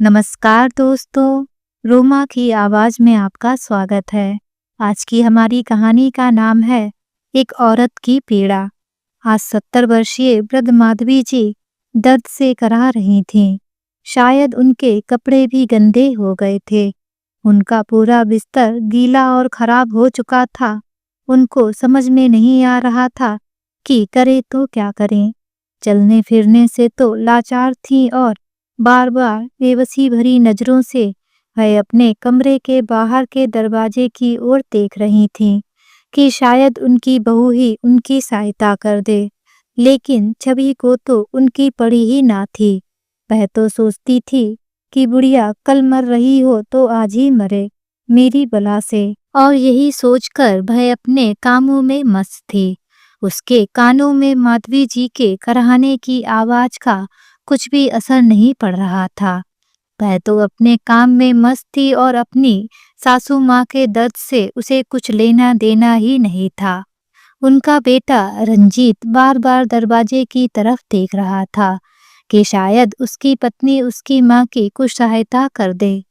नमस्कार दोस्तों, रोमा की आवाज में आपका स्वागत है। आज की हमारी कहानी का नाम है एक औरत की पीड़ा। आज 70 वर्षीय वृद्ध माधवी जी दर्द से कराह रही थीं। शायद उनके कपड़े भी गंदे हो गए थे। उनका पूरा बिस्तर गीला और खराब हो चुका था। उनको समझ में नहीं आ रहा था कि करे तो क्या करें। चलने फिरने से तो लाचार थीं और बार बार बेबसी भरी नजरों से वह अपने कमरे के बाहर के दरवाजे की ओर देख रही थीं कि शायद उनकी बहू ही उनकी सहायता कर दे। लेकिन छवि को तो उनकी पड़ी ही ना थी। वह तो सोचती थी कि बुढ़िया कल मर रही हो तो आज ही मरे मेरी बला से, और यही सोचकर वह अपने कामों में मस्त थी। उसके कानों में माधवी जी के कराहने की आवाज का कुछ भी असर नहीं पड़ रहा था। वह तो अपने काम में मस्त थी और अपनी सासू माँ के दर्द से उसे कुछ लेना देना ही नहीं था। उनका बेटा रंजीत बार बार दरवाजे की तरफ देख रहा था कि शायद उसकी पत्नी उसकी माँ की कुछ सहायता कर दे।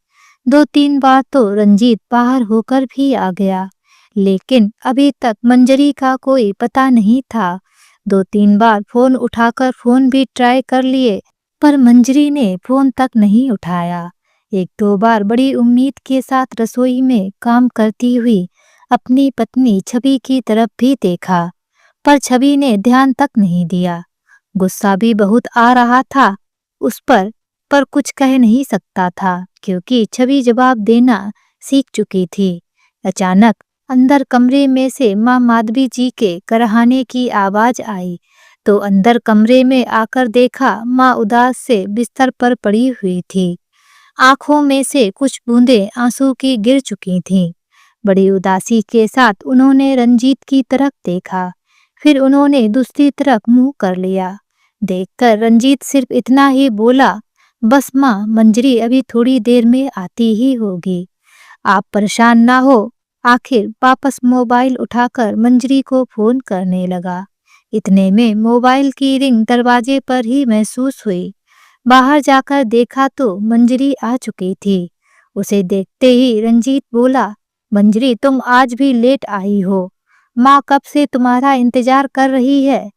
2-3 बार तो रंजीत बाहर होकर भी आ गया, लेकिन अभी तक मंजरी का कोई पता नहीं था। 2-3 बार फोन उठाकर फोन भी ट्राई कर लिए, पर मंजरी ने फोन तक नहीं उठाया। 1-2 बार बड़ी उम्मीद के साथ रसोई में काम करती हुई अपनी पत्नी छवि की तरफ भी देखा, पर छवि ने ध्यान तक नहीं दिया। गुस्सा भी बहुत आ रहा था उस पर कुछ कह नहीं सकता था क्योंकि छवि जवाब देना सीख चुकी थी। अचानक अंदर कमरे में से माँ माधवी जी के कराहने की आवाज आई तो अंदर कमरे में आकर देखा माँ उदास से बिस्तर पर पड़ी हुई थी। आंखों में से कुछ बूंदें आंसू की गिर चुकी थीं। बड़ी उदासी के साथ उन्होंने रंजीत की तरफ देखा, फिर उन्होंने दूसरी तरफ मुंह कर लिया। देखकर रंजीत सिर्फ इतना ही बोला, बस माँ, मंजरी अभी थोड़ी देर में आती ही होगी, आप परेशान ना हो। आखिर वापस मोबाइल उठाकर मंजरी को फोन करने लगा। इतने में मोबाइल की रिंग दरवाजे पर ही महसूस हुई। बाहर जाकर देखा तो मंजरी आ चुकी थी। उसे देखते ही रंजीत बोला, मंजरी तुम आज भी लेट आई हो, माँ कब से तुम्हारा इंतजार कर रही है।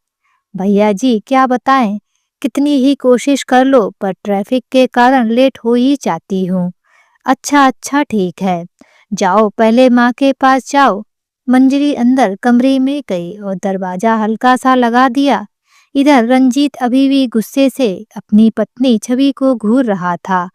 भैया जी क्या बताएं, कितनी ही कोशिश कर लो पर ट्रैफिक के कारण लेट हो ही जाती हूँ। अच्छा ठीक है, जाओ पहले माँ के पास जाओ। मंजरी अंदर कमरे में गई और दरवाजा हल्का सा लगा दिया। इधर रंजीत अभी भी गुस्से से अपनी पत्नी छवि को घूर रहा था,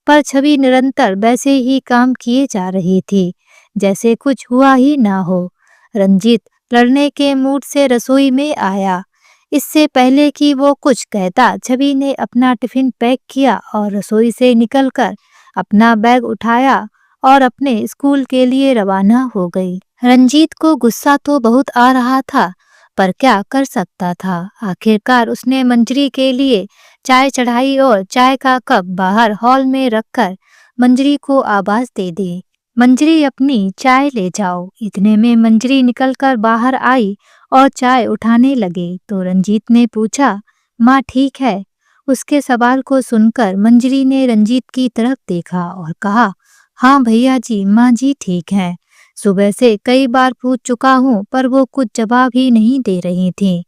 पर छवि निरंतर वैसे ही काम किए जा रही थी जैसे कुछ हुआ ही ना हो। रंजीत लड़ने के मूड से रसोई में आया। इससे पहले कि वो कुछ कहता, छवि ने अपना टिफिन पैक किया और रसोई से निकलकर अपना बैग उठाया और अपने स्कूल के लिए रवाना हो गई। रंजीत को गुस्सा तो बहुत आ रहा था, पर क्या कर सकता था। आखिरकार उसने मंजरी के लिए चाय चढ़ाई और चाय का कप बाहर हॉल में रखकर मंजरी को आवाज दे दी, मंजरी अपनी चाय ले जाओ। इतने में मंजरी निकलकर बाहर आई और चाय उठाने लगे तो रंजीत ने पूछा, माँ ठीक है। उसके सवाल को सुनकर मंजरी ने रंजीत की तरफ देखा और कहा, हाँ भैया जी, माँ जी ठीक है। सुबह से कई बार पूछ चुका हूँ पर वो कुछ जवाब ही नहीं दे रही थी।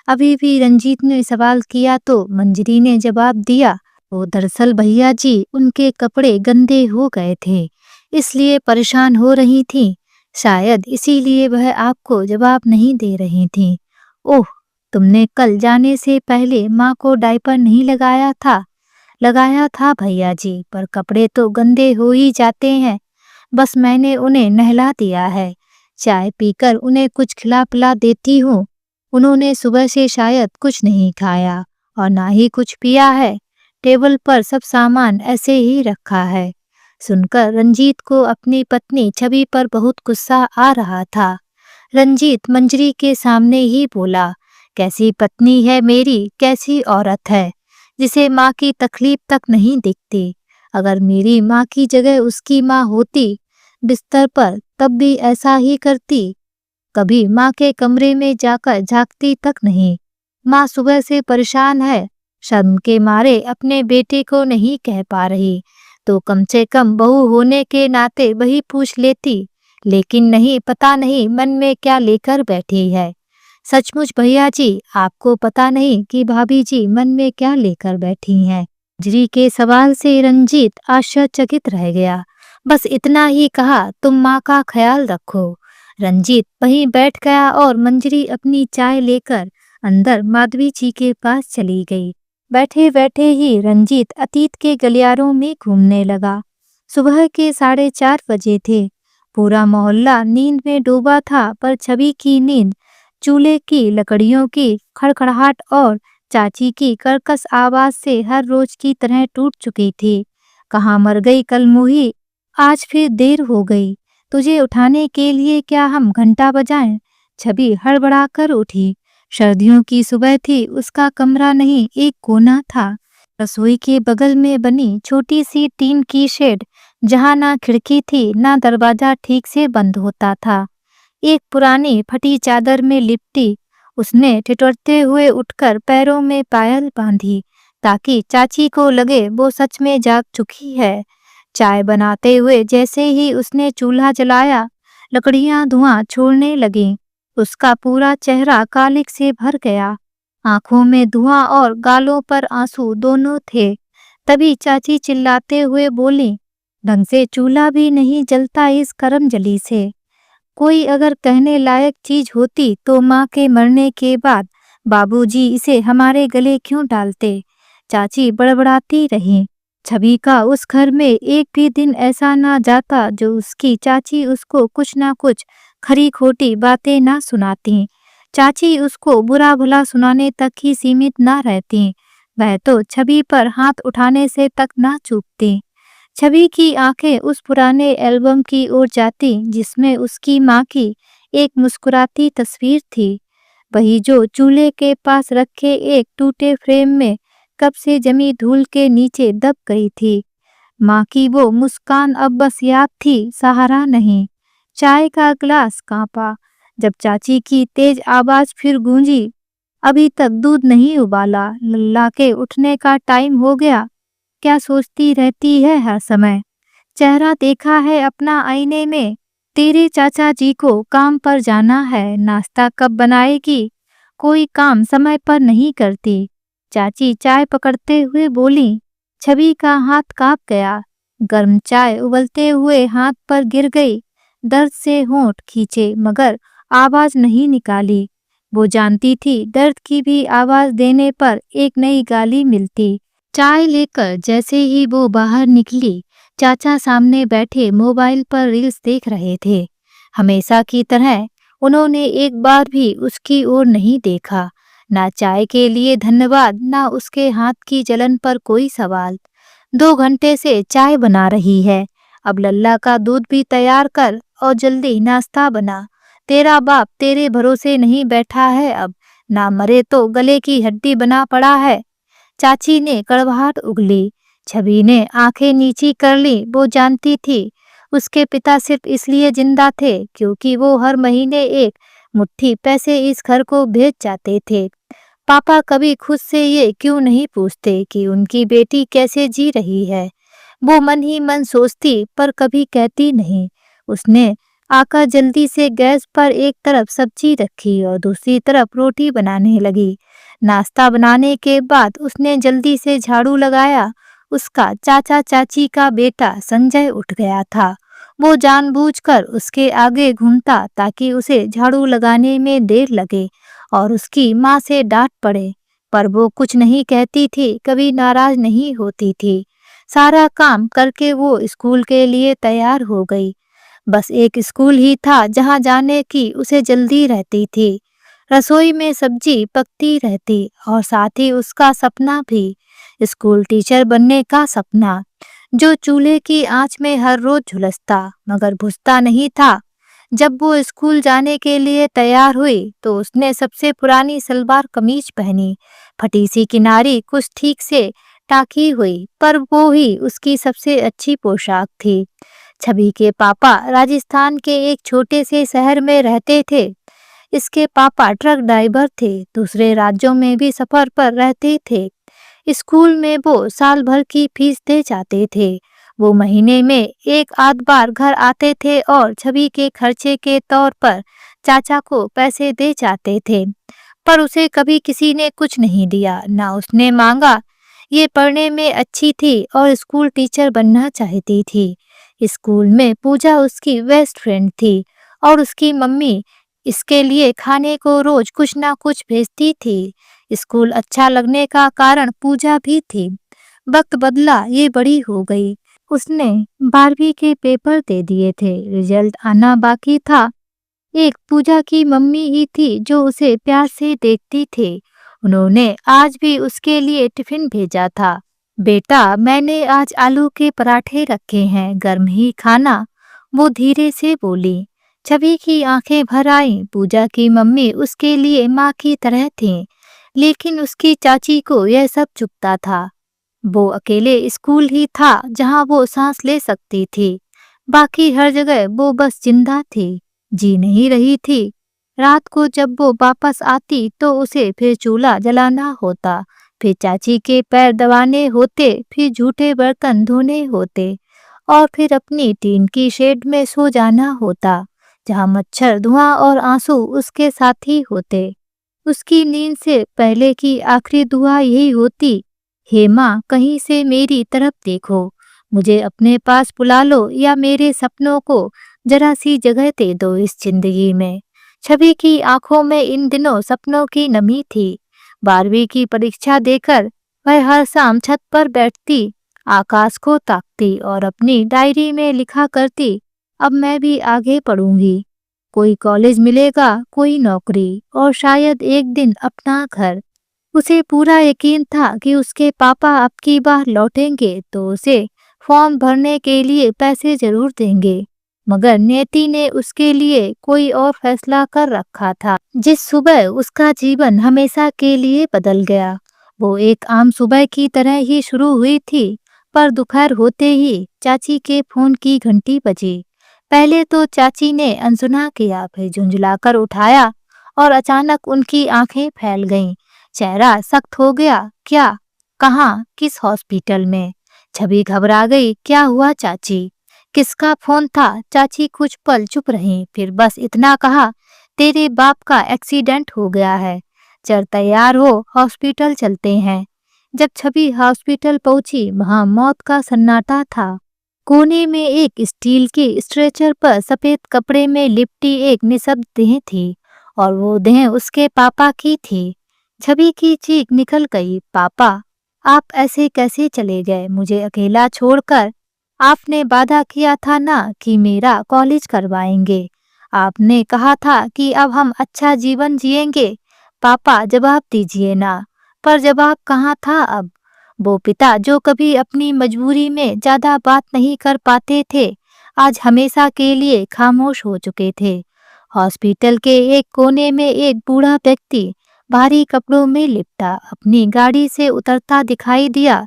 अभी भी रंजीत ने सवाल किया तो मंजरी ने जवाब दिया, वो दरअसल भैया जी उनके कपड़े गंदे हो गए थे, इसलिए परेशान हो रही थी। शायद इसीलिए वह आपको जवाब नहीं दे रही थी। ओह, तुमने कल जाने से पहले माँ को डायपर नहीं लगाया था। लगाया था भैया जी, पर कपड़े तो गंदे हो ही जाते हैं। बस मैंने उन्हें नहला दिया है। चाय पीकर उन्हें कुछ खिला पिला देती हूँ। उन्होंने सुबह से शायद कुछ नहीं खाया और ना ही कुछ पिया है। टेबल पर सब सामान ऐसे ही रखा है। सुनकर रंजीत को अपनी पत्नी छवि पर बहुत गुस्सा आ रहा था। रंजीत मंजरी के सामने ही बोला, कैसी पत्नी है मेरी, कैसी औरत है जिसे माँ की तकलीफ तक नहीं दिखती। अगर मेरी माँ की जगह उसकी माँ होती बिस्तर पर, तब भी ऐसा ही करती। कभी माँ के कमरे में जाकर झांकती तक नहीं। माँ सुबह से परेशान है, शर्म के मारे अपने बेटे को नहीं कह पा रही, तो कम से कम बहू होने के नाते वही पूछ लेती, लेकिन नहीं, पता नहीं मन में क्या लेकर बैठी है। सचमुच भैया जी, आपको पता नहीं कि भाभी जी मन में क्या लेकर बैठी हैं। मंजरी के सवाल से रंजीत आश्चर्यचकित रह गया। बस इतना ही कहा, तुम माँ का ख्याल रखो। रंजीत वहीं बैठ गया और मंजरी अपनी चाय लेकर अंदर माधवी जी के पास चली गई। बैठे बैठे ही रंजीत अतीत के गलियारों में घूमने लगा। सुबह के 4:30 बजे थे। पूरा मोहल्ला नींद में डूबा था, पर छवि की नींद चूल्हे की लकड़ियों की खड़खड़ाहट और चाची की कर्कश आवाज से हर रोज की तरह टूट चुकी थी। कहाँ मर गई कल मूही, आज फिर देर हो गई। तुझे उठाने के लिए क्या हम घंटा बजाएं? छवि हड़बड़ाकर उठी। सर्दियों की सुबह थी, उसका कमरा नहीं, एक कोना था। रसोई के बगल में बनी छोटी सी टीन की शेड, जहाँ ना खिड़की थी ना दरवाजा ठीक से बंद होता था। एक पुरानी फटी चादर में लिपटी उसने ठिठुरते हुए उठकर पैरों में पायल बांधी, ताकि चाची को लगे वो सच में जाग चुकी है। चाय बनाते हुए जैसे ही उसने चूल्हा जलाया, लकड़ियां धुआं छोड़ने लगीं। उसका पूरा चेहरा कालिक से भर गया। आंखों में धुआं और गालों पर आंसू दोनों थे। तभी चाची चिल्लाते हुए बोली, ढंग से चूल्हा भी नहीं जलता इस करमजली से। कोई अगर कहने लायक चीज होती तो माँ के मरने के बाद बाबूजी इसे हमारे गले क्यों डालते? चाची बड़बड़ाती रही। छवि का उस घर में एक भी दिन ऐसा ना जाता जो उसकी चाची उसको कुछ ना कुछ खरी खोटी बातें ना सुनाती। चाची उसको बुरा भला सुनाने तक ही सीमित ना रहती, वह तो छवि पर हाथ उठाने से तक ना चूकती। छवि की आंखें उस पुराने एल्बम की ओर जाती जिसमें उसकी माँ की एक मुस्कुराती तस्वीर थी, वही जो चूल्हे के पास रखे एक टूटे फ्रेम में कब से जमी धूल के नीचे दब गई थी। माँ की वो मुस्कान अब बस याद थी, सहारा नहीं। चाय का गिलास कांपा जब चाची की तेज आवाज फिर गूंजी, अभी तक दूध नहीं उबाला, लल्ला के उठने का टाइम हो गया। क्या सोचती रहती है हर समय? चेहरा देखा है अपना आईने में? तेरे चाचा जी को काम पर जाना है, नाश्ता कब बनाएगी? कोई काम समय पर नहीं करती। चाची चाय पकड़ते हुए बोली। छवि का हाथ कांप गया। गर्म चाय उबलते हुए हाथ पर गिर गई। दर्द से होंठ खींचे मगर आवाज नहीं निकाली। वो जानती थी दर्द की भी आवाज देने पर एक नई गाली मिलती। चाय लेकर जैसे ही वो बाहर निकली, चाचा सामने बैठे मोबाइल पर रील्स देख रहे थे। हमेशा की तरह उन्होंने एक बार भी उसकी ओर नहीं देखा। ना चाय के लिए धन्यवाद, ना उसके हाथ की जलन पर कोई सवाल। 2 घंटे से चाय बना रही है, अब लल्ला का दूध भी तैयार कर और जल्दी नाश्ता बना। तेरा बाप तेरे भरोसे नहीं बैठा है, अब ना मरे तो गले की हड्डी बना पड़ा है। चाची ने कड़वाहट उगली। छवि ने आंखें नीची कर ली। वो जानती थी उसके पिता सिर्फ इसलिए जिंदा थे क्योंकि वो हर महीने एक मुट्ठी पैसे इस घर को भेज जाते थे। पापा कभी खुद से ये क्यों नहीं पूछते कि उनकी बेटी कैसे जी रही है? वो मन ही मन सोचती पर कभी कहती नहीं। उसने आकर जल्दी से गैस पर एक तरफ सब्जी रखी और दूसरी तरफ रोटी बनाने लगी। नाश्ता बनाने के बाद उसने जल्दी से झाड़ू लगाया। उसका चाचा चाची का बेटा संजय उठ गया था। वो जानबूझकर उसके आगे घूमता ताकि उसे झाड़ू लगाने में देर लगे और उसकी माँ से डांट पड़े, पर वो कुछ नहीं कहती थी, कभी नाराज नहीं होती थी। सारा काम करके वो स्कूल के लिए तैयार हो गई। बस एक स्कूल ही था जहाँ जाने की उसे जल्दी रहती थी। रसोई में सब्जी पकती रहती और साथ ही उसका सपना भी, स्कूल टीचर बनने का सपना, जो चूल्हे की आंच में हर रोज झुलसता मगर बुझता नहीं था। जब वो स्कूल जाने के लिए तैयार हुई तो उसने सबसे पुरानी सलवार कमीज पहनी। फटी सी किनारी कुछ ठीक से टाकी हुई, पर वो ही उसकी सबसे अच्छी पोशाक थी। छवि के पापा राजस्थान के एक छोटे से शहर में रहते थे। इसके पापा ट्रक ड्राइवर थे, दूसरे राज्यों में भी सफर पर रहते थे। स्कूल में वो साल भर की फीस दे जाते थे। वो महीने में एक आध बार घर आते थे और छवि के खर्चे के तौर पर चाचा को पैसे दे जाते थे, पर उसे कभी किसी ने कुछ नहीं दिया, ना उसने मांगा। ये पढ़ने में अच्छी थी और स्कूल टीचर बनना चाहती थी। स्कूल में पूजा उसकी बेस्ट फ्रेंड थी और उसकी मम्मी इसके लिए खाने को रोज कुछ ना कुछ भेजती थी। स्कूल अच्छा लगने का कारण पूजा भी थी। वक्त बदला, ये बड़ी हो गई। उसने 12वीं के पेपर दे दिए थे, रिजल्ट आना बाकी था। एक पूजा की मम्मी ही थी जो उसे प्यार से देखती थी। उन्होंने आज भी उसके लिए टिफिन भेजा था। बेटा, मैंने आज आलू के पराठे रखे हैं, गर्म ही खाना, वो धीरे से बोली। छवि की आंखें भर आईं। पूजा की मम्मी उसके लिए माँ की तरह थी, लेकिन उसकी चाची को यह सब चुभता था। वो अकेले स्कूल ही था जहाँ वो सांस ले सकती थी, बाकी हर जगह वो बस जिंदा थी, जी नहीं रही थी। रात को जब वो वापस आती तो उसे फिर चूल्हा जलाना होता, फिर चाची के पैर दबाने होते, फिर झूठे बर्तन धोने होते और फिर अपनी टीन की शेड में सो जाना होता, जहाँ मच्छर, धुआं और आंसू उसके साथी होते। उसकी नींद से पहले की आखिरी दुआ यही होती, हे माँ, कहीं से मेरी तरफ देखो, मुझे अपने पास बुला लो या मेरे सपनों को जरा सी जगह दे दो इस जिंदगी में। छवि की आंखों में इन दिनों सपनों की नमी थी। 12वीं की परीक्षा देकर वह हर शाम छत पर बैठती, आकाश को ताकती और अपनी डायरी में लिखा करती, अब मैं भी आगे पढ़ूंगी, कोई कॉलेज मिलेगा, कोई नौकरी और शायद एक दिन अपना घर। उसे पूरा यकीन था कि उसके पापा अब की बार लौटेंगे तो उसे फॉर्म भरने के लिए पैसे जरूर देंगे, मगर नियति ने उसके लिए कोई और फैसला कर रखा था। जिस सुबह उसका जीवन हमेशा के लिए बदल गया, वो एक आम सुबह की तरह ही शुरू हुई थी, पर दोपहर होते ही चाची के फोन की घंटी बजी। पहले तो चाची ने अनसुना किया, फिर झुंझलाकर उठाया और अचानक उनकी आंखें फैल गईं। चेहरा सख्त हो गया। क्या? कहाँ? किस हॉस्पिटल में? छवि घबरा गई। क्या हुआ चाची? किसका फोन था? चाची कुछ पल चुप रहीं, फिर बस इतना कहा, तेरे बाप का एक्सीडेंट हो गया है, चल तैयार हो, हॉस्पिटल चलते हैं। जब छवि हॉस्पिटल पहुंची, वहां मौत का सन्नाटा था। कोने में एक स्टील के स्ट्रेचर पर सफेद कपड़े में लिपटी एक निशब्द देह थी और वो देह उसके पापा की थी। छवि की चीख निकल गई, पापा, आप ऐसे कैसे चले गए मुझे अकेला छोड़कर? आपने वादा किया था ना कि मेरा कॉलेज करवाएंगे। आपने कहा था कि अब हम अच्छा जीवन जिएंगे। पापा, जवाब दीजिए ना। पर जवाब कहाँ था अब? वो पिता जो कभी अपनी मजबूरी में ज्यादा बात नहीं कर पाते थे, आज हमेशा के लिए खामोश हो चुके थे। हॉस्पिटल के एक कोने में एक बूढ़ा व्यक्ति भारी कपड़ों में लिपटा अपनी गाड़ी से उतरता दिखाई दिया।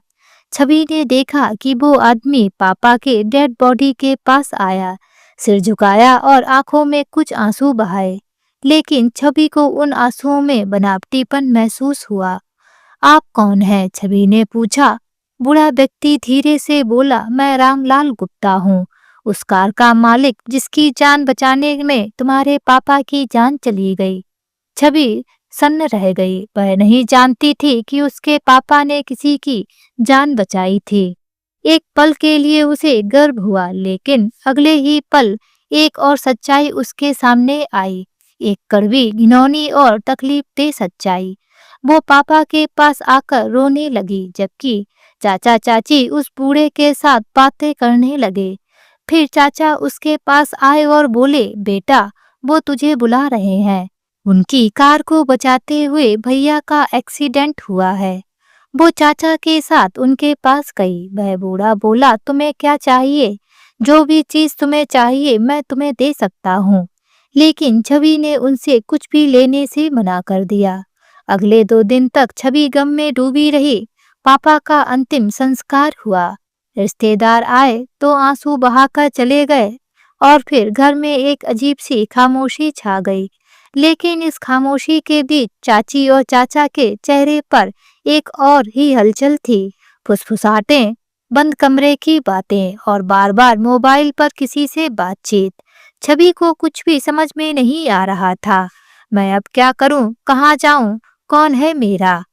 छवि ने देखा कि वो आदमी पापा के डेड बॉडी के पास आया, सिर झुकाया और आंखों में कुछ आंसू बहाए, लेकिन छवि को उन आंसुओं में बनावटीपन महसूस हुआ। आप कौन हैं? छवि ने पूछा। बूढ़ा व्यक्ति धीरे से बोला, मैं रामलाल गुप्ता हूँ, उस कार का मालिक जिसकी जान बचाने में तुम्हारे पापा की जान चली गई। छवि सन्न रह गई। वह नहीं जानती थी कि उसके पापा ने किसी की जान बचाई थी। एक पल के लिए उसे गर्व हुआ, लेकिन अगले ही पल एक और सच्चाई उसके सामने आई, एक कड़वी, घिनौनी और तकलीफदेह सच्चाई। वो पापा के पास आकर रोने लगी, जबकि चाचा चाची उस बूढ़े के साथ बातें करने लगे। फिर चाचा उसके पास आए और बोले, बेटा, वो तुझे बुला रहे हैं, उनकी कार को बचाते हुए भैया का एक्सीडेंट हुआ है। वो चाचा के साथ उनके पास गई। वह बूढ़ा बोला, तुम्हें क्या चाहिए? जो भी चीज तुम्हें चाहिए मैं तुम्हें दे सकता हूँ। लेकिन छवि ने उनसे कुछ भी लेने से मना कर दिया। अगले 2 दिन तक छवि गम में डूबी रही। पापा का अंतिम संस्कार हुआ, रिश्तेदार आए तो आंसू बहाकर चले गए और फिर घर में एक अजीब सी खामोशी छा गई। लेकिन इस खामोशी के बीच चाची और चाचा के चेहरे पर एक और ही हलचल थी, फुसफुसाहटें। बंद कमरे की बातें और बार बार मोबाइल पर किसी से बातचीत। छवि को कुछ भी समझ में नहीं आ रहा था। मैं अब क्या करूं, कहाँ जाऊं, कौन है मेरा?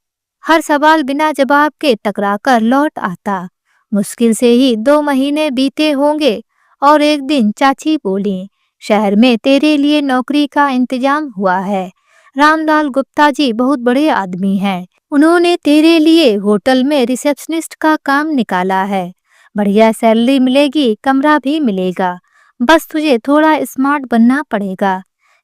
हर सवाल बिना जवाब के टकरा कर लौट आता। मुश्किल से ही 2 महीने बीते होंगे और एक दिन चाची बोली, शहर में तेरे लिए नौकरी का इंतजाम हुआ है। रामलाल गुप्ता जी बहुत बड़े आदमी हैं। उन्होंने तेरे लिए होटल में रिसेप्शनिस्ट का काम निकाला है। बढ़िया सैलरी मिलेगी, कमरा भी मिलेगा। बस तुझे थोड़ा स्मार्ट बनना पड़ेगा।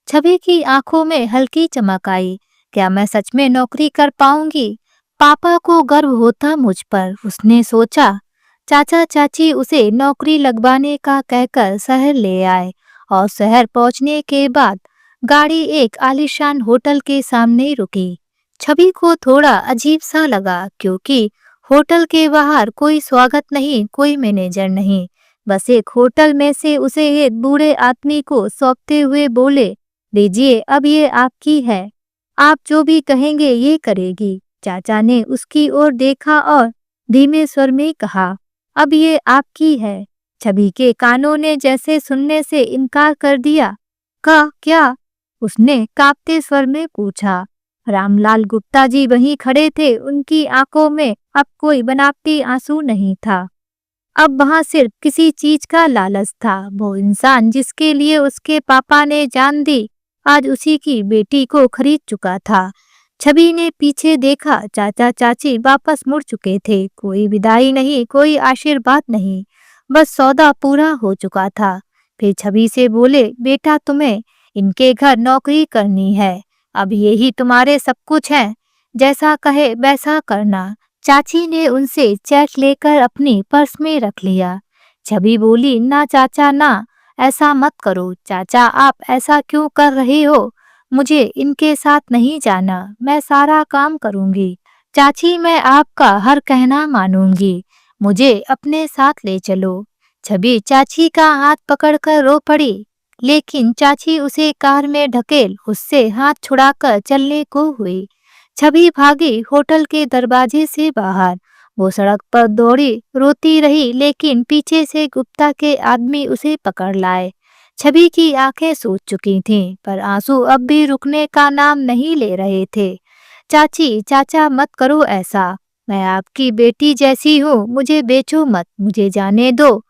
छवि की आंखों में हल्की चमक आई। क्या मैं सच में नौकरी कर पाऊंगी? पापा को गर्व होता मुझ पर। उसने सोचा। चाचा चाची उसे नौकरी लगवाने का कहकर शहर ले आए और शहर पहुंचने के बाद गाड़ी एक आलीशान होटल के सामने रुकी। छवि को थोड़ा अजीब सा लगा क्योंकि होटल के बाहर कोई स्वागत नहीं, कोई मैनेजर नहीं। बस एक होटल में से उसे एक बूढ़े आदमी को सौंपते हुए बोले, लीजिए अब ये आपकी है। आप जो भी कहेंगे ये करेगी। चाचा ने उसकी ओर देखा और धीमे स्वर में कहा, अब ये आपकी है। छवि के कानों ने जैसे सुनने से इनकार कर दिया। क्या? उसने कांपते स्वर में पूछा। रामलाल गुप्ता जी वहीं खड़े थे। उनकी आंखों में अब कोई बनावटी आंसू नहीं था। अब वहां सिर्फ किसी चीज का लालच था। वो इंसान जिसके लिए उसके पापा ने जान दी, आज उसी की बेटी को खरीद चुका था। छवि ने पीछे देखा। चाचा चाची वापस मुड़ चुके थे। कोई विदाई नहीं, कोई आशीर्वाद नहीं, बस सौदा पूरा हो चुका था। फिर छवि से बोले, बेटा तुम्हें इनके घर नौकरी करनी है। अब यही तुम्हारे सब कुछ है। जैसा कहे वैसा करना। चाची ने उनसे चेक लेकर अपनी पर्स में रख लिया। छवि बोली, ना चाचा ना, ऐसा मत करो। चाचा आप ऐसा क्यों कर रहे हो? मुझे इनके साथ नहीं जाना। मैं सारा काम करूंगी। चाची मैं आपका हर कहना मानूंगी। मुझे अपने साथ ले चलो। छवि चाची का हाथ पकड़कर रो पड़ी, लेकिन चाची उसे कार में ढकेल उससे हाथ छुड़ाकर चलने को हुई। छवि भागी होटल के दरवाजे से बाहर। वो सड़क पर दौड़ी, रोती रही, लेकिन पीछे से गुप्ता के आदमी उसे पकड़ लाए। छवि की आंखें सूज चुकी थीं, पर आंसू अब भी रुकने का नाम नहीं ले रहे थे। चाची, चाचा मत करो ऐसा। मैं आपकी बेटी जैसी हूँ, मुझे बेचो मत, मुझे जाने दो।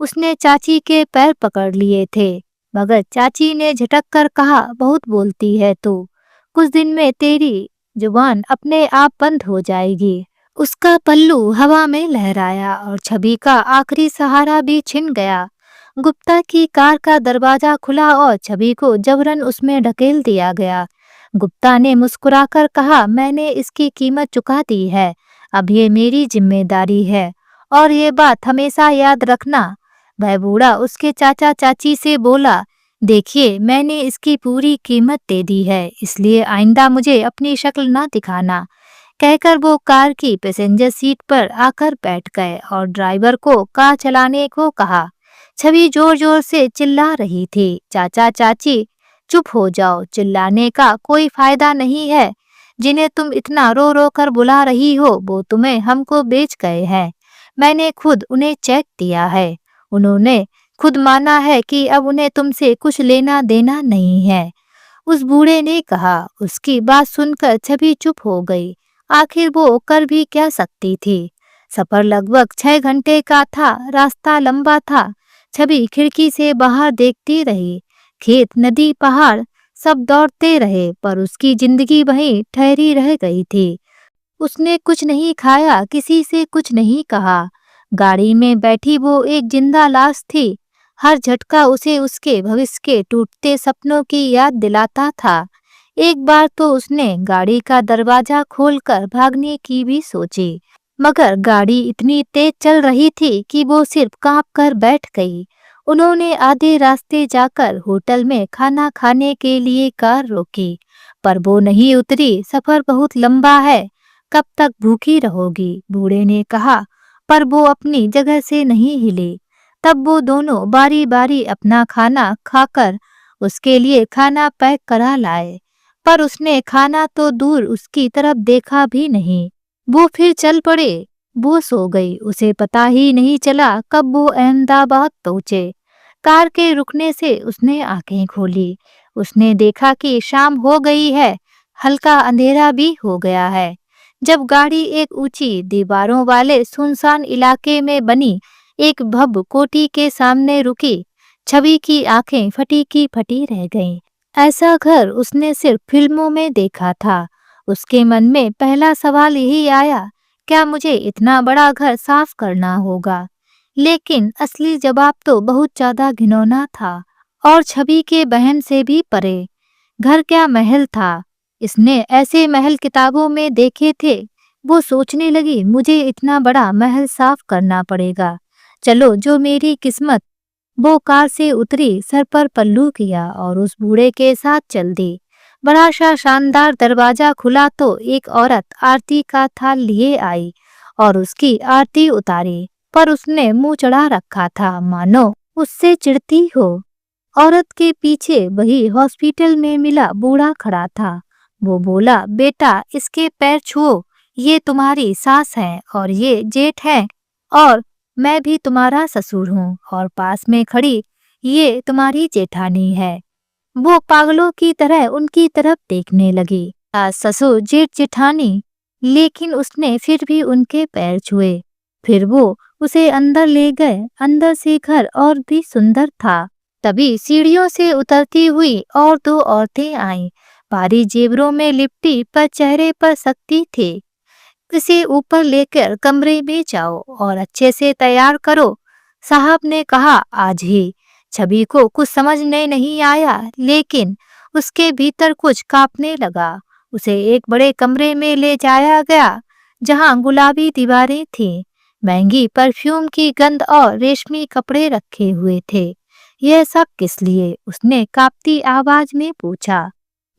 उसने चाची के पैर पकड़ लिए थे, मगर चाची ने झटक कर कहा, बहुत बोलती है तू। कुछ दिन में तेरी जुबान अपने आप बंद हो जाएगी। उसका पल्लू हवा में लहराया और छवि का आखिरी सहारा भी छिन गया। गुप्ता की कार का दरवाजा खुला और छवि को जबरन उसमें ढकेल दिया गया। गुप्ता ने मुस्कुराकर कहा, मैंने इसकी कीमत चुका दी है। अब ये मेरी जिम्मेदारी है और ये बात हमेशा याद रखना। वह बूढ़ा उसके चाचा चाची से बोला, देखिए मैंने इसकी पूरी कीमत दे दी है, इसलिए आइंदा मुझे अपनी शक्ल ना दिखाना। कहकर वो कार की पैसेंजर सीट पर आकर बैठ गए और ड्राइवर को कार चलाने को कहा। छवि जोर जोर से चिल्ला रही थी, चाचा चाची चुप हो जाओ, चिल्लाने का कोई फायदा नहीं है। जिन्हें तुम इतना रो रो कर बुला रही हो वो तुम्हें हमको बेच गए हैं। मैंने खुद उन्हें चेक दिया है। उन्होंने खुद माना है कि अब उन्हें तुमसे कुछ लेना देना नहीं है, उस बूढ़े ने कहा। उसकी बात सुनकर छवि चुप हो गई। आखिर वो कर भी क्या सकती थी। सफर लगभग 6 घंटे का था। रास्ता लंबा था। छवि खिड़की से बाहर देखती रही। खेत, नदी, पहाड़ सब दौड़ते रहे, पर उसकी जिंदगी वहीं ठहरी रह गई थी। उसने कुछ नहीं खाया, किसी से कुछ नहीं कहा। गाड़ी में बैठी वो एक जिंदा लाश थी। हर झटका उसे उसके भविष्य के टूटते सपनों की याद दिलाता था। एक बार तो उसने गाड़ी का दरवाजा खोलकर भागने की भी सोची, मगर गाड़ी इतनी तेज चल रही थी कि वो सिर्फ कांप कर बैठ गई। उन्होंने आधे रास्ते जाकर होटल में खाना खाने के लिए कार रोकी, पर वो नहीं उतरी। सफर बहुत लंबा है, कब तक भूखी रहोगी? बूढ़े ने कहा, पर वो अपनी जगह से नहीं हिली। तब वो दोनों बारी बारी अपना खाना खाकर उसके लिए खाना पैक करा लाए, पर उसने खाना तो दूर उसकी तरफ देखा भी नहीं। वो फिर चल पड़े। वो सो गई। उसे पता ही नहीं चला कब वो अहमदाबाद पहुंचे। कार के रुकने से उसने आंखें खोली। उसने देखा कि शाम हो गई है, हल्का अंधेरा भी हो गया है। जब गाड़ी एक ऊंची दीवारों वाले सुनसान इलाके में बनी एक भव्य कोठी के सामने रुकी, छवि की आंखें फटी की फटी रह गईं। ऐसा घर उसने सिर्फ फिल्मों में देखा था। उसके मन में पहला सवाल यही आया, क्या मुझे इतना बड़ा घर साफ करना होगा? लेकिन असली जवाब तो बहुत ज्यादा घिनौना था और छवि के बहन से भी परे। घर क्या महल था। इसने ऐसे महल किताबों में देखे थे। वो सोचने लगी, मुझे इतना बड़ा महल साफ करना पड़ेगा। चलो जो मेरी किस्मत। वो कार से उतरी, सर पर पल्लू किया और उस बूढ़े के साथ चल दी। बड़ा सा शानदार दरवाजा खुला तो एक औरत आरती का थाल लिए आई और उसकी आरती उतारी, पर उसने मुंह चढ़ा रखा था, मानो उससे चिढ़ती हो। औरत के पीछे वही हॉस्पिटल में मिला बूढ़ा खड़ा था। वो बोला, बेटा इसके पैर छुओ, ये तुम्हारी सास है और ये जेठ है और मैं भी तुम्हारा ससुर हूँ, और पास में खड़ी ये तुम्हारी जेठानी है। वो पागलों की तरह उनकी तरफ देखने लगी। सास ससुर जेठ जेठानी, लेकिन उसने फिर भी उनके पैर छुए। फिर वो उसे अंदर ले गए। अंदर से घर और भी सुंदर था। तभी सीढ़ियों से उतरती हुई और दो औरतें आईं। भारी जेवरों में लिपटी, पर चेहरे पर सख्ती थी। इसे ऊपर लेकर कमरे में जाओ और अच्छे से तैयार करो, साहब ने कहा आज ही। छवि को कुछ समझ में नहीं आया, लेकिन उसके भीतर कुछ कांपने लगा। उसे एक बड़े कमरे में ले जाया गया, जहां गुलाबी दीवारें थीं, महंगी परफ्यूम की गंध और रेशमी कपड़े रखे हुए थे। यह सब किस लिए? उसने कांपती आवाज में पूछा।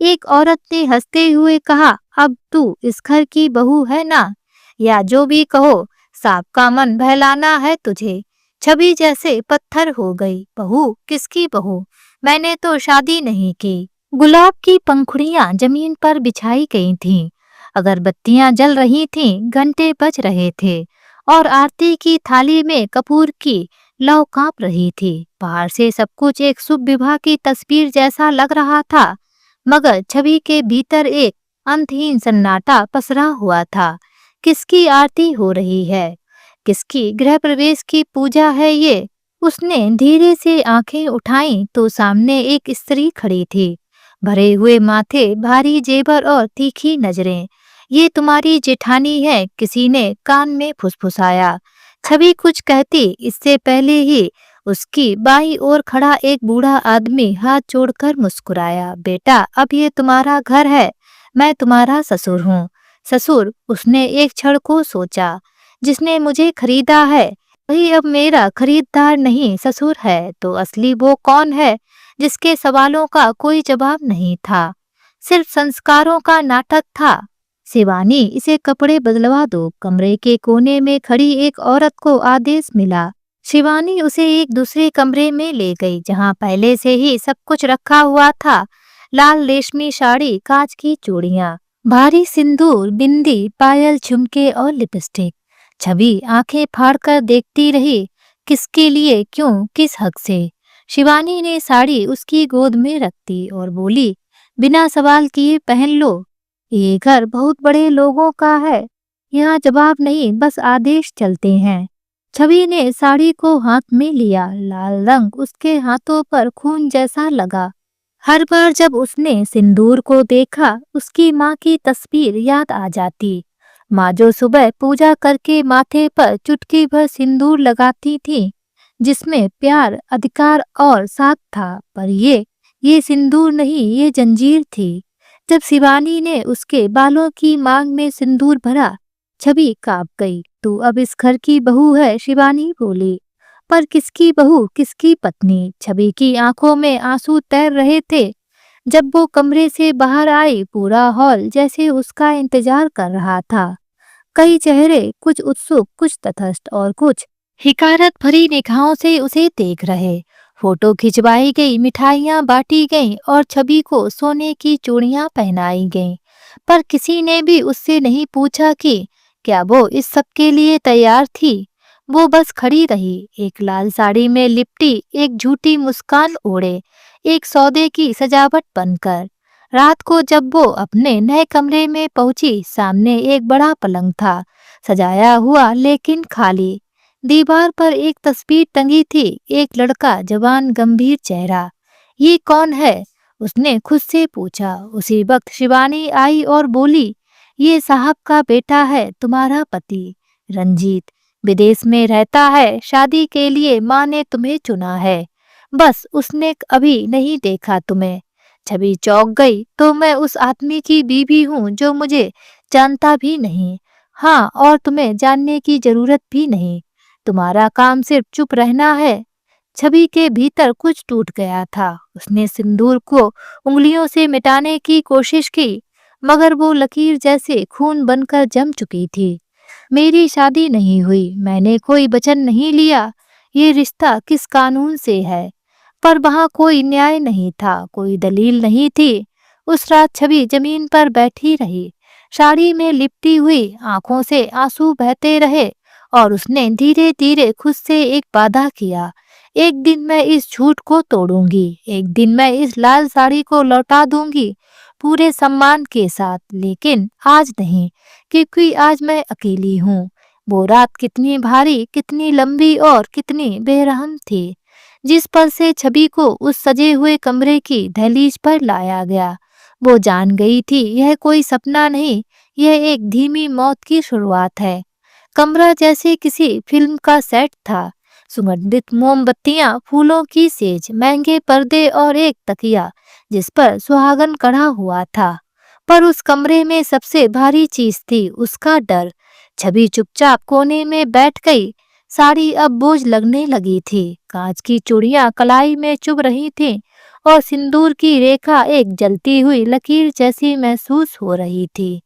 एक औरत ने हंसते हुए कहा, अब तू इस घर की बहू है ना, या जो भी कहो, सांप का मन बहलाना है तुझे। छवि जैसे पत्थर हो गई। बहू? किसकी बहू? मैंने तो शादी नहीं की। गुलाब की पंखुड़ियां जमीन पर बिछाई गई थीं, अगरबत्तियां जल रही थीं, घंटे बज रहे थे और आरती की थाली में कपूर की लौ कांप रही थी। बाहर से सब कुछ एक शुभ विवाह की तस्वीर जैसा लग रहा था, मगर छवि के भीतर एक अंतहीन सन्नाटा पसरा हुआ था। किसकी आरती हो रही है? किसकी गृह प्रवेश की पूजा है ये? उसने धीरे से आंखें उठाईं तो सामने एक स्त्री खड़ी थी। भरे हुए माथे, भारी जेवर और तीखी नजरें। ये तुम्हारी जेठानी है, किसी ने कान में फुसफुसाया। छवि कुछ कहती इससे पहले ही उसकी बाईं ओर खड़ा एक बूढ़ा आदमी हाथ जोड़कर मुस्कुराया। बेटा, अब ये तुम्हारा घर है, मैं तुम्हारा ससुर हूँ। ससुर? उसने एक क्षण को सोचा। जिसने मुझे खरीदा है वही अब मेरा खरीदार नहीं ससुर है, तो असली वो कौन है जिसके सवालों का कोई जवाब नहीं था, सिर्फ संस्कारों का नाटक था? शिवानी, इसे कपड़े बदलवा दो। कमरे के कोने में खड़ी एक औरत को आदेश मिला। शिवानी उसे एक दूसरे कमरे में ले गई, जहां पहले से ही सब कुछ रखा हुआ था। लाल रेशमी साड़ी, कांच की चूड़ियां, भारी सिंदूर, बिंदी, पायल, झुमके और लिपस्टिक। छवि आंखें फाड़कर देखती रही। किसके लिए? क्यों? किस हक से? शिवानी ने साड़ी उसकी गोद में रख दी और बोली, बिना सवाल किए पहन लो। ये घर बहुत बड़े लोगों का है, यहाँ जवाब नहीं, बस आदेश चलते हैं। छवि ने साड़ी को हाथ में लिया। लाल रंग उसके हाथों पर खून जैसा लगा। हर बार जब उसने सिंदूर को देखा, उसकी माँ की तस्वीर याद आ जाती। माँ जो सुबह पूजा करके माथे पर चुटकी भर सिंदूर लगाती थी, जिसमें प्यार, अधिकार और साथ था। पर ये सिंदूर नहीं, ये जंजीर थी। जब शिवानी ने उसके बालों की मांग में सिंदूर भरा, छवि कांप गई। तू अब इस घर की बहू है, शिवानी बोली। पर किसकी बहू, किसकी पत्नी? छवि की आंखों में आंसू तैर रहे थे। जब वो कमरे से बाहर आई, पूरा हॉल जैसे उसका इंतजार कर रहा था। कई चेहरे, कुछ उत्सुक, कुछ तटस्थ और कुछ हिकारत भरी निगाहों से उसे देख रहे। फोटो खिंचवाई गई, मिठाइयाँ बांटी गईं और छवि को सोने की चूड़ियाँ पहनाई गईं। पर किसी ने भी उससे नहीं पूछा कि क्या वो इस सब के लिए तैयार थी? वो बस खड़ी रही, एक लाल साड़ी में लिपटी, एक झूठी मुस्कान ओढ़े, एक सौदे की सजावट बनकर। रात को जब वो अपने नए कमरे में पहुंची, सामने एक बड़ा पलंग था, सजाया हुआ लेकिन खाली। दीवार पर एक तस्वीर टंगी थी, एक लड़का, जवान, गंभीर चेहरा। ये कौन है? उसने खुद से पूछा। उसी वक्त शिवानी आई और बोली, ये साहब का बेटा है, तुम्हारा पति रंजीत। विदेश में रहता है, शादी के लिए माँ ने तुम्हें चुना है। बस उसने अभी नहीं देखा तुम्हें। छवि चौंक गई। तो मैं उस आदमी की बीवी हूँ जो मुझे जानता भी नहीं। हाँ, और तुम्हें जानने की जरूरत भी नहीं। तुम्हारा काम सिर्फ चुप रहना है। छवि के भीतर कुछ टूट गया था। उसने सिंदूर को उंगलियों से मिटाने की कोशिश की, मगर वो लकीर जैसे खून बनकर जम चुकी थी। मेरी शादी नहीं हुई, मैंने कोई वचन नहीं लिया। ये रिश्ता किस कानून से है? पर वहाँ कोई न्याय नहीं था, कोई दलील नहीं थी। उस रात छवि जमीन पर बैठी रही, साड़ी में लिपटी हुई, आंखों से आंसू बहते रहे। और उसने धीरे धीरे खुद से एक वादा किया, एक दिन मैं इस झूठ को तोड़ूंगी, एक दिन मैं इस लाल साड़ी को लौटा दूंगी, पूरे सम्मान के साथ। लेकिन आज नहीं, क्योंकि आज मैं अकेली हूँ। वो रात कितनी भारी, कितनी लंबी और कितनी बेरहम थी। जिस पल से छवि को उस सजे हुए कमरे की दहलीज पर लाया गया, वो जान गई थी यह कोई सपना नहीं, यह एक धीमी मौत की शुरुआत है। कमरा जैसे किसी फिल्म का सेट था। सुगंधित मोमबत्तियां, फूलों की सेज, महंगे पर्दे और एक तकिया जिस पर सुहागन कढ़ा हुआ था। पर उस कमरे में सबसे भारी चीज थी उसका डर। छवि चुपचाप कोने में बैठ गई। साड़ी अब बोझ लगने लगी थी। कांच की चूड़ियां कलाई में चुभ रही थीं और सिंदूर की रेखा एक जलती हुई लकीर जैसी महसूस हो रही थी।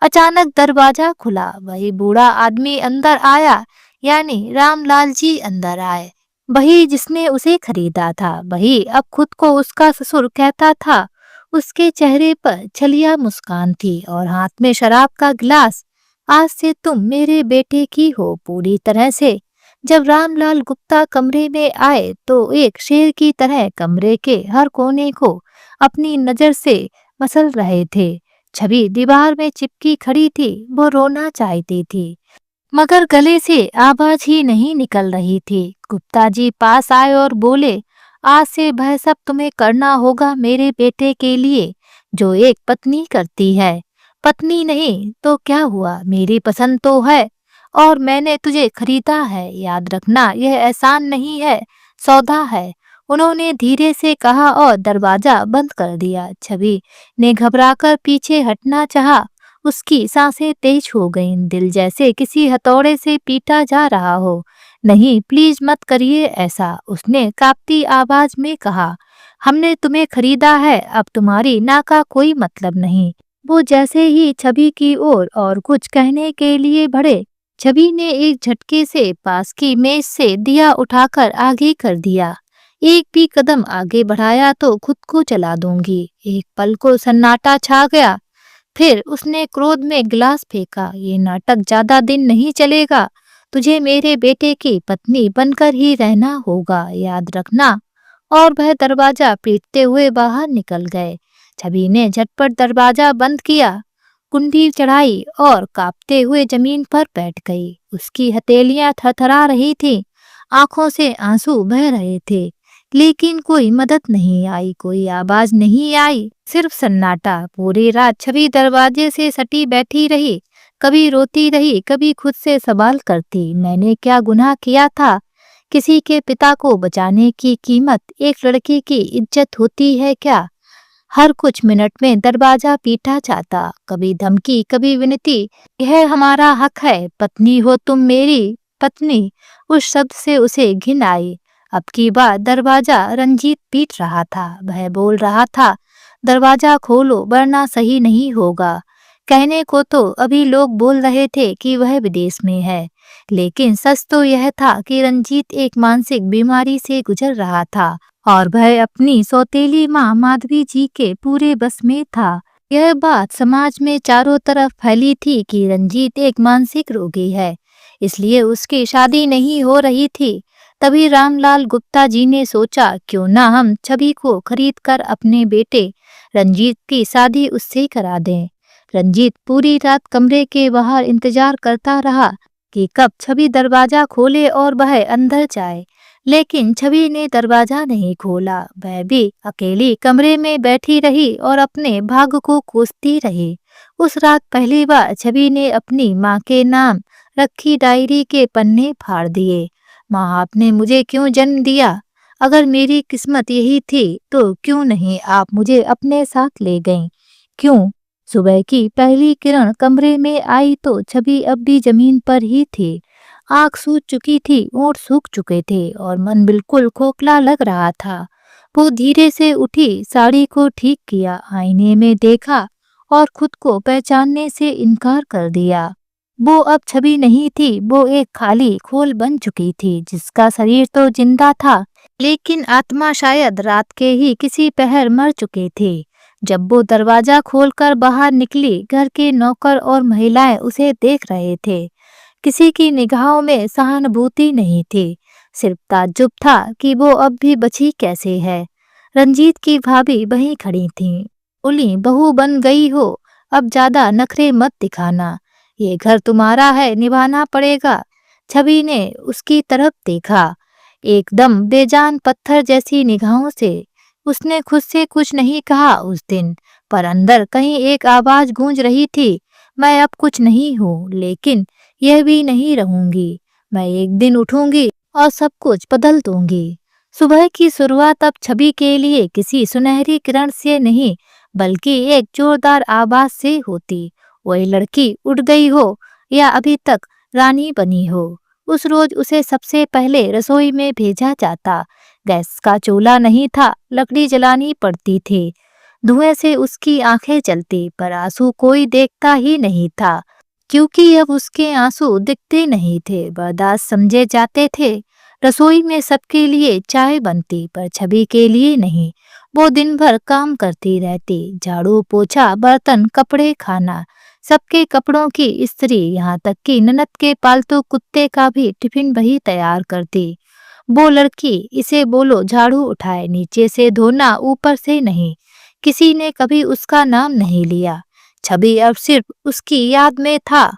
अचानक दरवाजा खुला। वही बूढ़ा आदमी अंदर आया, यानी रामलाल जी अंदर आए। वही जिसने उसे खरीदा था, वही अब खुद को उसका ससुर कहता था। उसके चेहरे पर छलिया मुस्कान थी और हाथ में शराब का गिलास। आज से तुम मेरे बेटे की हो, पूरी तरह से। जब रामलाल गुप्ता कमरे में आए तो एक शेर की तरह कमरे के हर कोने को अपनी नजर से मसल रहे थे। छवि दीवार में चिपकी खड़ी थी। वो रोना चाहती थी, मगर गले से आवाज ही नहीं निकल रही थी। गुप्ता जी पास आए और बोले, आज से वह सब तुम्हें करना होगा मेरे बेटे के लिए, जो एक पत्नी करती है। पत्नी नहीं तो क्या हुआ, मेरी पसंद तो है और मैंने तुझे खरीदा है। याद रखना, यह एहसान नहीं है, सौदा है। उन्होंने धीरे से कहा और दरवाजा बंद कर दिया। छवि ने घबराकर पीछे हटना चाहा। उसकी सांसें तेज हो गईं, दिल जैसे किसी हथौड़े से पीटा जा रहा हो। नहीं, प्लीज मत करिए ऐसा, उसने कांपती आवाज में कहा। हमने तुम्हें खरीदा है, अब तुम्हारी ना का कोई मतलब नहीं। वो जैसे ही छवि की ओर और कुछ कहने के लिए बढ़े, छवि ने एक झटके से पास की मेज से दिया उठाकर आगे कर दिया। एक भी कदम आगे बढ़ाया तो खुद को जला दूंगी। एक पल को सन्नाटा छा गया। फिर उसने क्रोध में गिलास फेंका। ये नाटक ज्यादा दिन नहीं चलेगा। तुझे मेरे बेटे की पत्नी बनकर ही रहना होगा, याद रखना। और वह दरवाजा पीटते हुए बाहर निकल गए। छवि ने झटपट दरवाजा बंद किया, कुंडी चढ़ाई और कांपते हुए जमीन पर बैठ गई। उसकी हथेलियां थरथरा रही थीं, आंखों से आंसू बह रहे थे, लेकिन कोई मदद नहीं आई, कोई आवाज नहीं आई, सिर्फ सन्नाटा। पूरी रात छवि दरवाजे से सटी बैठी रही, कभी रोती रही, कभी खुद से सवाल करती, मैंने क्या गुनाह किया था? किसी के पिता को बचाने की कीमत एक लड़के की इज्जत होती है क्या? हर कुछ मिनट में दरवाजा पीटा जाता, कभी धमकी, कभी विनती, यह हमारा हक है, पत्नी हो तुम मेरी। पत्नी, उस शब्द से उसे घिन आई। अब की बार दरवाजा रंजीत पीट रहा था। वह बोल रहा था, दरवाजा खोलो वरना सही नहीं होगा। कहने को तो अभी लोग बोल रहे थे कि वह विदेश में है, लेकिन सच तो यह था कि रंजीत एक मानसिक बीमारी से गुजर रहा था और वह अपनी सौतेली माँ माधवी जी के पूरे बस में था। यह बात समाज में चारों तरफ फैली थी कि रंजीत एक मानसिक रोगी है, इसलिए उसकी शादी नहीं हो रही थी। तभी रामलाल गुप्ता जी ने सोचा, क्यों ना हम छवि को खरीद कर अपने बेटे रंजीत की शादी उससे करा दें। रंजीत पूरी रात कमरे के बाहर इंतजार करता रहा कि कब छवि दरवाजा खोले और वह अंदर जाए, लेकिन छवि ने दरवाजा नहीं खोला। वह भी अकेली कमरे में बैठी रही और अपने भाग्य को कोसती रही। उस रात पहली बार छवि ने अपनी माँ के नाम रखी डायरी के पन्ने फाड़ दिए। माँ, आपने मुझे क्यों जन्म दिया? अगर मेरी किस्मत यही थी तो क्यों नहीं आप मुझे अपने साथ ले गईं? क्यों? सुबह की पहली किरण कमरे में आई तो छवि अब भी जमीन पर ही थी। आँख सूज चुकी थी, होंठ सूख चुके थे और मन बिल्कुल खोखला लग रहा था। वो धीरे से उठी, साड़ी को ठीक किया, आईने में देखा और खुद को पहचानने से इनकार कर दिया। वो अब छवि नहीं थी, वो एक खाली खोल बन चुकी थी, जिसका शरीर तो जिंदा था, लेकिन आत्मा शायद रात के ही किसी पहर मर चुके थे। जब वो दरवाजा खोलकर बाहर निकली, घर के नौकर और महिलाएं उसे देख रहे थे। किसी की निगाहों में सहानुभूति नहीं थी, सिर्फ ताज्जुब था कि वो अब भी बची कैसे है। रंजीत की भाभी वहीं खड़ी थीं। बोली, बहू बन गई हो, अब ज्यादा नखरे मत दिखाना, ये घर तुम्हारा है, निभाना पड़ेगा। छवि ने उसकी तरफ देखा, एकदम बेजान पत्थर जैसी निगाहों से। उसने खुद से कुछ नहीं कहा उस दिन, पर अंदर कहीं एक आवाज गूंज रही थी, मैं अब कुछ नहीं हूँ, लेकिन यह भी नहीं रहूंगी। मैं एक दिन उठूंगी और सब कुछ बदल दूंगी। सुबह की शुरुआत अब छवि के लिए किसी सुनहरी किरण से नहीं, बल्कि एक जोरदार आवाज से होती। वही लड़की उठ गई हो या अभी तक रानी बनी हो। उस रोज उसे सबसे पहले रसोई में भेजा जाता। गैस का चूल्हा नहीं था, लकड़ी जलानी पड़ती थी। धुएं से उसकी आंखें जलती, पर आंसू कोई देखता ही नहीं था, क्योंकि अब उसके आंसू दिखते नहीं थे, बर्दाश्त समझे जाते थे। रसोई में सबके लिए चाय बनती, पर छवि के लिए नहीं। वो दिन भर काम करती रहती, झाड़ू पोछा, बर्तन, कपड़े, खाना, सबके कपड़ों की इस्त्री, यहाँ तक कि ननद के पालतू कुत्ते का भी टिफिन वही तैयार करती। वो लड़की, इसे बोलो झाड़ू उठाए, नीचे से धोना, ऊपर से नहीं। किसी ने कभी उसका नाम नहीं लिया। छवि अब सिर्फ उसकी याद में था।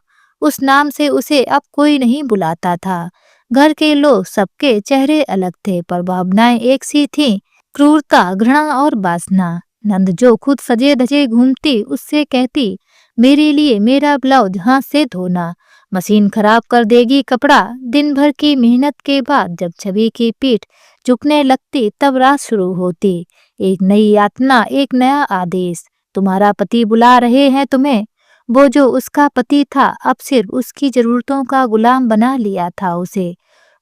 उस नाम से उसे अब कोई नहीं बुलाता था। घर के लोग सबके चेहरे अलग थे, पर भावनाएं एक सी थीं, क्रूरता, घृणा और वासना। नंद जो खुद सजे धजे घूमती, उससे कहती, मेरे लिए मेरा ब्लाउज हाथ से धोना, मशीन खराब कर देगी कपड़ा। दिन भर की मेहनत के बाद जब छवि की पीठ झुकने लगती, तब रात शुरू होती। एक नई यातना, एक नया आदेश, तुम्हारा पति बुला रहे हैं तुम्हें। वो जो उसका पति था, अब सिर्फ उसकी जरूरतों का गुलाम बना लिया था उसे।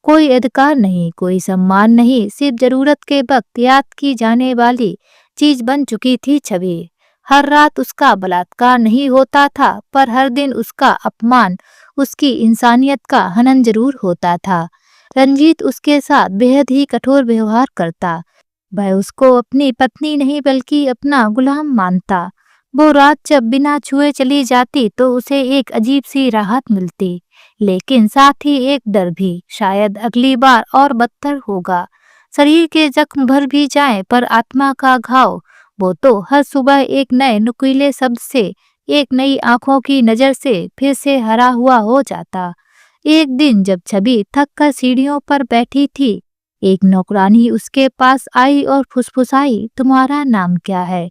कोई अधिकार नहीं, कोई सम्मान नहीं, सिर्फ जरूरत के वक्त याद की जाने वाली चीज बन चुकी थी छवि। हर रात उसका बलात्कार नहीं होता था, पर हर दिन उसका अपमान, उसकी इंसानियत का हनन जरूर होता था। रंजीत उसके साथ बेहद ही कठोर व्यवहार करता। वह उसको अपनी पत्नी नहीं बल्कि अपना गुलाम मानता। वो रात जब बिना छुए चली जाती तो उसे एक अजीब सी राहत मिलती, लेकिन साथ ही एक डर भी, शायद अगली बार और बदतर होगा। शरीर के जख्म भर भी जाएं, पर आत्मा का घाव, वो तो हर सुबह एक नए नुकीले शब्द से, एक नई आंखों की नजर से फिर से हरा हुआ हो जाता। एक दिन जब छवि थक कर सीढ़ियों पर बैठी थी, एक नौकरानी उसके पास आई और फुसफुसाई, तुम्हारा नाम क्या है?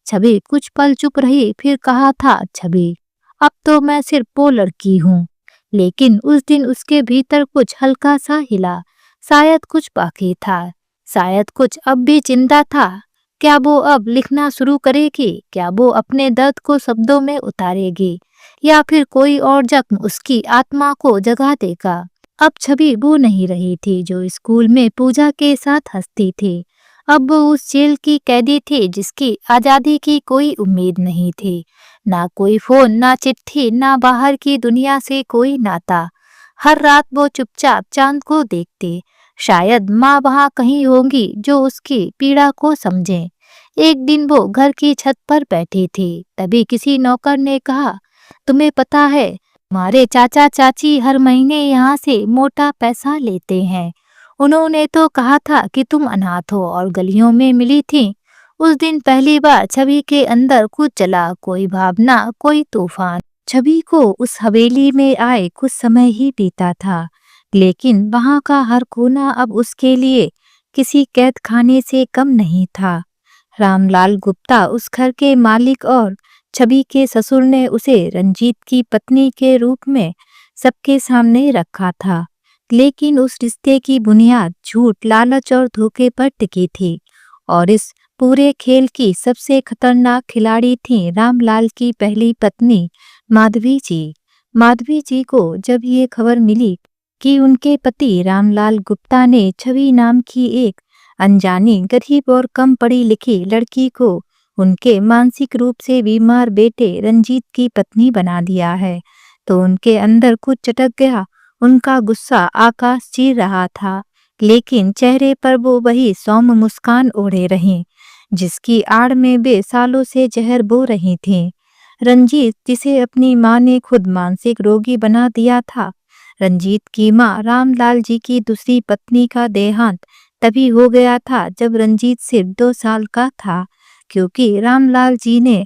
छवि कुछ पल चुप रही, फिर कहा था, छवि, अब तो मैं सिर्फ वो लड़की हूँ। लेकिन उस दिन उसके भीतर कुछ हल्का सा हिला। शायद कुछ बाकी था, शायद कुछ अब भी जिंदा था। क्या वो अब लिखना शुरू करेगी? क्या वो अपने दर्द को शब्दों में उतारेगी, या फिर कोई और जख्म उसकी आत्मा को जगा देगा? अब छवि वो नहीं रही थी जो स्कूल में पूजा के साथ हंसती थी। अब वो उस जेल की कैदी थी जिसकी आजादी की कोई उम्मीद नहीं थी। ना कोई फोन, ना चिट्ठी, ना बाहर की दुनिया से कोई नाता। हर रात वो चुपचाप चांद को देखती। शायद माँ वहाँ कहीं होंगी जो उसकी पीड़ा को समझे। एक दिन वो घर की छत पर बैठी थी। तभी किसी नौकर ने कहा, तुम्हें पता है, हमारे चाचा चाची हर महीने यहाँ से मोटा पैसा लेते हैं। उन्होंने तो कहा था कि तुम अनाथ हो और गलियों में मिली थी। उस दिन पहली बार छवि के अंदर कुछ चला, कोई भावना, कोई तूफान। छवि को उस हवेली में आए कुछ समय ही बीता था, लेकिन वहां का हर कोना अब उसके लिए किसी कैद खाने से कम नहीं था। रामलाल गुप्ता उस घर के मालिक और छवि के ससुर ने उसे रंजीत की पत्नी के रूप में सबके सामने रखा था, लेकिन उस रिश्ते की बुनियाद झूठ, लालच और धोखे पर टिकी थी। और इस पूरे खेल की सबसे खतरनाक खिलाड़ी थी रामलाल की पहली पत्नी माधवी जी। माधवी जी को जब ये खबर मिली कि उनके पति रामलाल गुप्ता ने छवि नाम की एक अनजानी, गरीब और कम पढ़ी लिखी लड़की को उनके मानसिक रूप से बीमार बेटे रंजीत की पत्नी बना दिया है, तो उनके अंदर कुछ चटक गया। उनका गुस्सा आकाश चीर रहा था, लेकिन चेहरे पर वो वही सौम्य मुस्कान ओढ़े रही जिसकी आड़ में वे सालों से जहर बो रही थीं। रंजीत, जिसे अपनी मां ने खुद मानसिक रोगी बना दिया था। रंजीत की मां रामलाल जी की दूसरी पत्नी का देहांत तभी हो गया था जब रंजीत सिर्फ 2 साल का था, क्योंकि रामलाल जी ने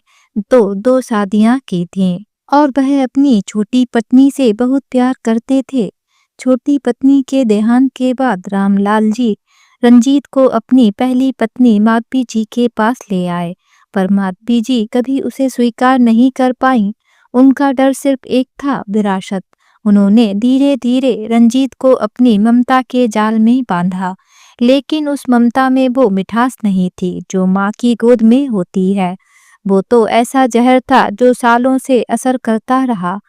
तो 2 शादियां की थीं और वह अपनी छोटी पत्नी से बहुत प्यार करते थे। छोटी पत्नी के देहांत के बाद रामलाल जी रंजीत को अपनी पहली पत्नी माधवी जी के पास ले आए, पर माधवी जी कभी उसे स्वीकार नहीं कर पाईं। उनका डर सिर्फ एक था, विरासत। उन्होंने धीरे धीरे रंजीत को अपनी ममता के जाल में बांधा, लेकिन उस ममता में वो मिठास नहीं थी जो माँ की गोद में होती है। वो तो ऐसा जहर था जो सालों से असर करता रहा।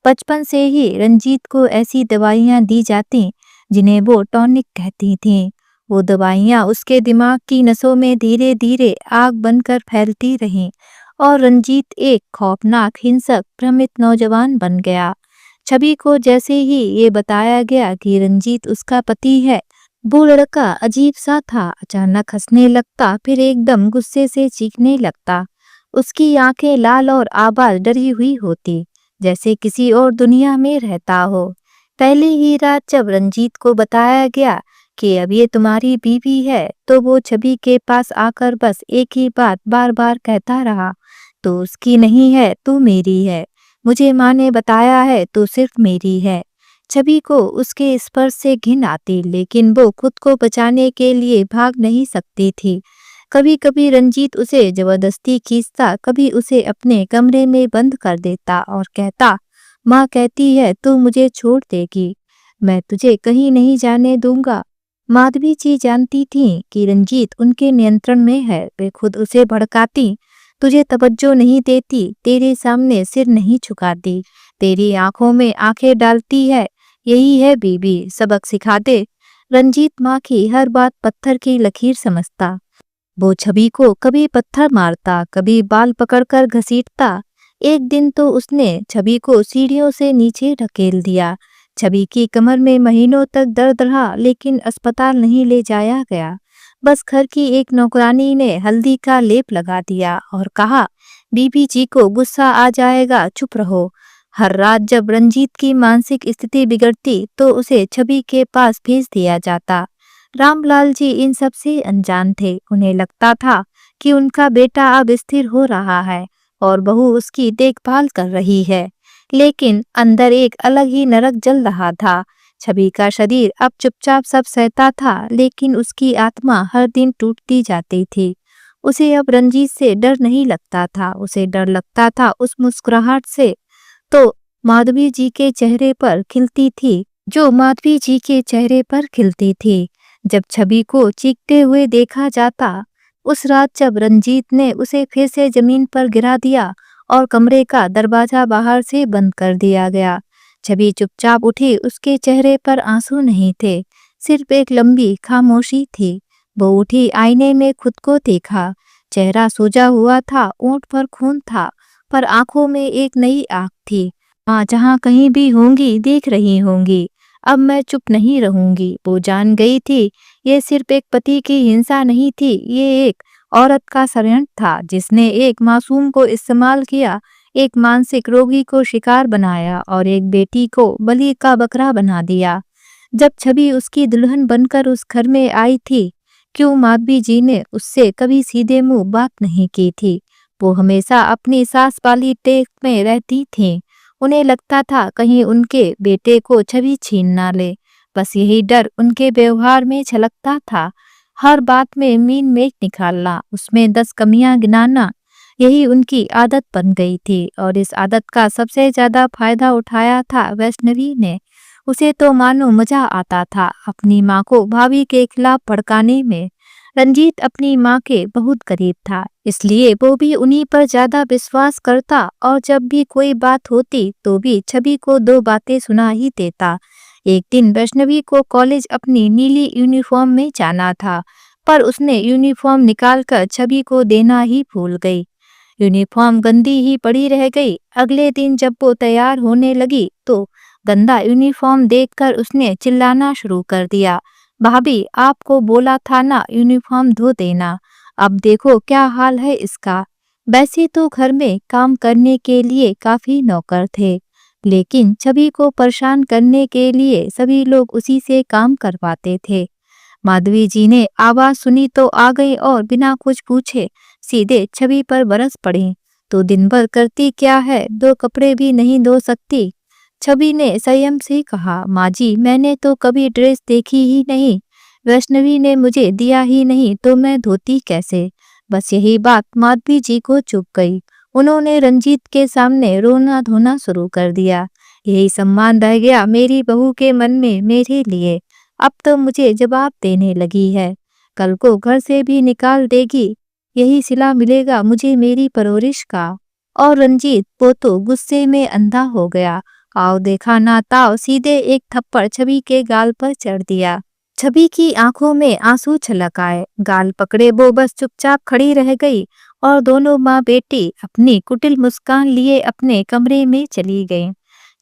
बचपन से ही रंजीत को ऐसी दवाइयाँ दी जाती जिन्हें वो टॉनिक कहती थीं। वो दवाइयाँ उसके दिमाग की नसों में धीरे धीरे आग बनकर फैलती रहीं और रंजीत एक खौफनाक, हिंसक, भ्रमित नौजवान बन गया। छवि को जैसे ही ये बताया गया कि रंजीत उसका पति है, वो लड़का अजीब सा था। अचानक हंसने लगता, फिर एकदम गुस्से से चीखने लगता। उसकी आंखें लाल और आवाज डरी हुई होती, जैसे किसी और दुनिया में रहता हो। पहली ही रात जब रंजीत को बताया गया कि अब ये तुम्हारी बीवी है, तो वो छवि के पास आकर बस एक ही बात बार बार कहता रहा, तो उसकी नहीं है, तू मेरी है। मुझे माँ ने बताया है, तू सिर्फ मेरी है। छवि को उसके स्पर्श से घिन आती, लेकिन वो खुद को बचाने के लिए भाग नहीं सकती थी। कभी कभी रंजीत उसे जबरदस्ती खींचता, कभी उसे अपने कमरे में बंद कर देता और कहता, माँ कहती है तू मुझे छोड़ देगी, मैं तुझे कहीं नहीं जाने दूंगा। माधवी जी जानती थीं कि रंजीत उनके नियंत्रण में है। वे खुद उसे भड़काती, तुझे तवज्जो नहीं देती, तेरे सामने सिर नहीं झुकाती, तेरी आंखों में आंखें डालती है, यही है बीबी, सबक सिखा दे। रंजीत माँ की हर बात पत्थर की लकीर समझता। वो छवि को कभी पत्थर मारता, कभी बाल पकड़कर घसीटता। एक दिन तो उसने छवि को सीढ़ियों से नीचे ढकेल दिया। छवि की कमर में महीनों तक दर्द रहा, लेकिन अस्पताल नहीं ले जाया गया। बस घर की एक नौकरानी ने हल्दी का लेप लगा दिया और कहा, बीबी जी को गुस्सा आ जाएगा, चुप रहो। हर रात जब रंजीत की मानसिक स्थिति बिगड़ती तो उसे छवि के पास भेज दिया जाता। रामलाल जी इन सब से अनजान थे। उन्हें लगता था कि उनका बेटा अब स्थिर हो रहा है और बहू उसकी देखभाल कर रही है, लेकिन अंदर एक अलग ही नरक जल रहा था। छवि का शरीर अब चुपचाप सब सहता था, लेकिन उसकी आत्मा हर दिन टूटती जाती थी। उसे अब रंजीत से डर नहीं लगता था, उसे डर लगता था उस मुस्कुराहट से तो माधवी जी के चेहरे पर खिलती थी, जो माधवी जी के चेहरे पर खिलती थी जब छवि को चीखते हुए देखा जाता। उस रात जब रंजीत ने उसे फिर से जमीन पर गिरा दिया और कमरे का दरवाजा बाहर से बंद कर दिया गया, छवि चुपचाप उठी। उसके चेहरे पर आंसू नहीं थे, सिर्फ एक लंबी खामोशी थी। वो उठी, आईने में खुद को देखा। चेहरा सूजा हुआ था, ओंठ पर खून था, पर आंखों में एक नई आग थी। माँ जहाँ कहीं भी होंगी देख रही होंगी, अब मैं चुप नहीं रहूंगी। वो जान गई थी ये सिर्फ एक पति की हिंसा नहीं थी, ये एक औरत का षड्यंत्र था जिसने एक मासूम को इस्तेमाल किया, एक मानसिक रोगी को शिकार बनाया और एक बेटी को बलि का बकरा बना दिया। जब छवि उसकी दुल्हन बनकर उस घर में आई थी, क्यों माधवी जी ने उससे कभी सीधे मुंह बात नहीं की थी? वो हमेशा अपनी सास वाली टेक में रहती थीं। उन्हें लगता था कहीं उनके बेटे को छवि छीन ना ले। बस यही डर उनके व्यवहार में झलकता था। हर बात में मीन मेख निकालना, उसमें 10 कमियां गिनाना, यही उनकी आदत बन गई थी। और इस आदत का सबसे ज्यादा फायदा उठाया था वैष्णवी ने। उसे तो मानो मजा आता था अपनी माँ को भाभी के खिलाफ भड़काने में। रंजीत अपनी माँ के बहुत करीब था, इसलिए वो भी उन्हीं पर ज्यादा विश्वास करता और जब भी कोई बात होती तो भी छवि को 2 बातें सुना ही देता। एक दिन वैष्णवी को कॉलेज अपनी नीली यूनिफॉर्म में जाना था, पर उसने यूनिफॉर्म निकालकर छवि को देना ही भूल गई। यूनिफॉर्म गंदी ही पड़ी रह गई। अगले दिन जब वो तैयार होने लगी तो गंदा यूनिफॉर्म देखकर उसने चिल्लाना शुरू कर दिया, भाभी आपको बोला था ना यूनिफॉर्म धो देना, अब देखो क्या हाल है इसका। वैसे तो घर में काम करने के लिए काफी नौकर थे, लेकिन छवि को परेशान करने के लिए सभी लोग उसी से काम करवाते थे। माधवी जी ने आवाज सुनी तो आ गई और बिना कुछ पूछे सीधे छवि पर बरस पड़ी। तो दिन भर करती क्या है, 2 कपड़े भी नहीं धो सकती? छवि ने संयम से कहा, माँ जी मैंने तो कभी ड्रेस देखी ही नहीं, वैष्णवी ने मुझे दिया ही नहीं तो मैं धोती कैसे? बस यही बात माधवी जी को चुभ गई। उन्होंने रंजीत के सामने रोना धोना शुरू कर दिया। यही सम्मान रह गया मेरी बहू के मन में मेरे लिए। अब तो मुझे जवाब देने लगी है, कल को घर से भी निकाल देगी, यही सिला मिलेगा मुझे मेरी परवरिश का। और रंजीत वो तो गुस्से में अंधा हो गया। आओ देखा ना ताव सीधे एक थप्पड़ छवि के गाल पर चढ़ दिया। छवि की आंखों में आंसू छलक आए, गाल पकड़े वो बस चुपचाप खड़ी रह गई और दोनों माँ बेटी अपनी कुटिल मुस्कान लिए अपने कमरे में चली गईं।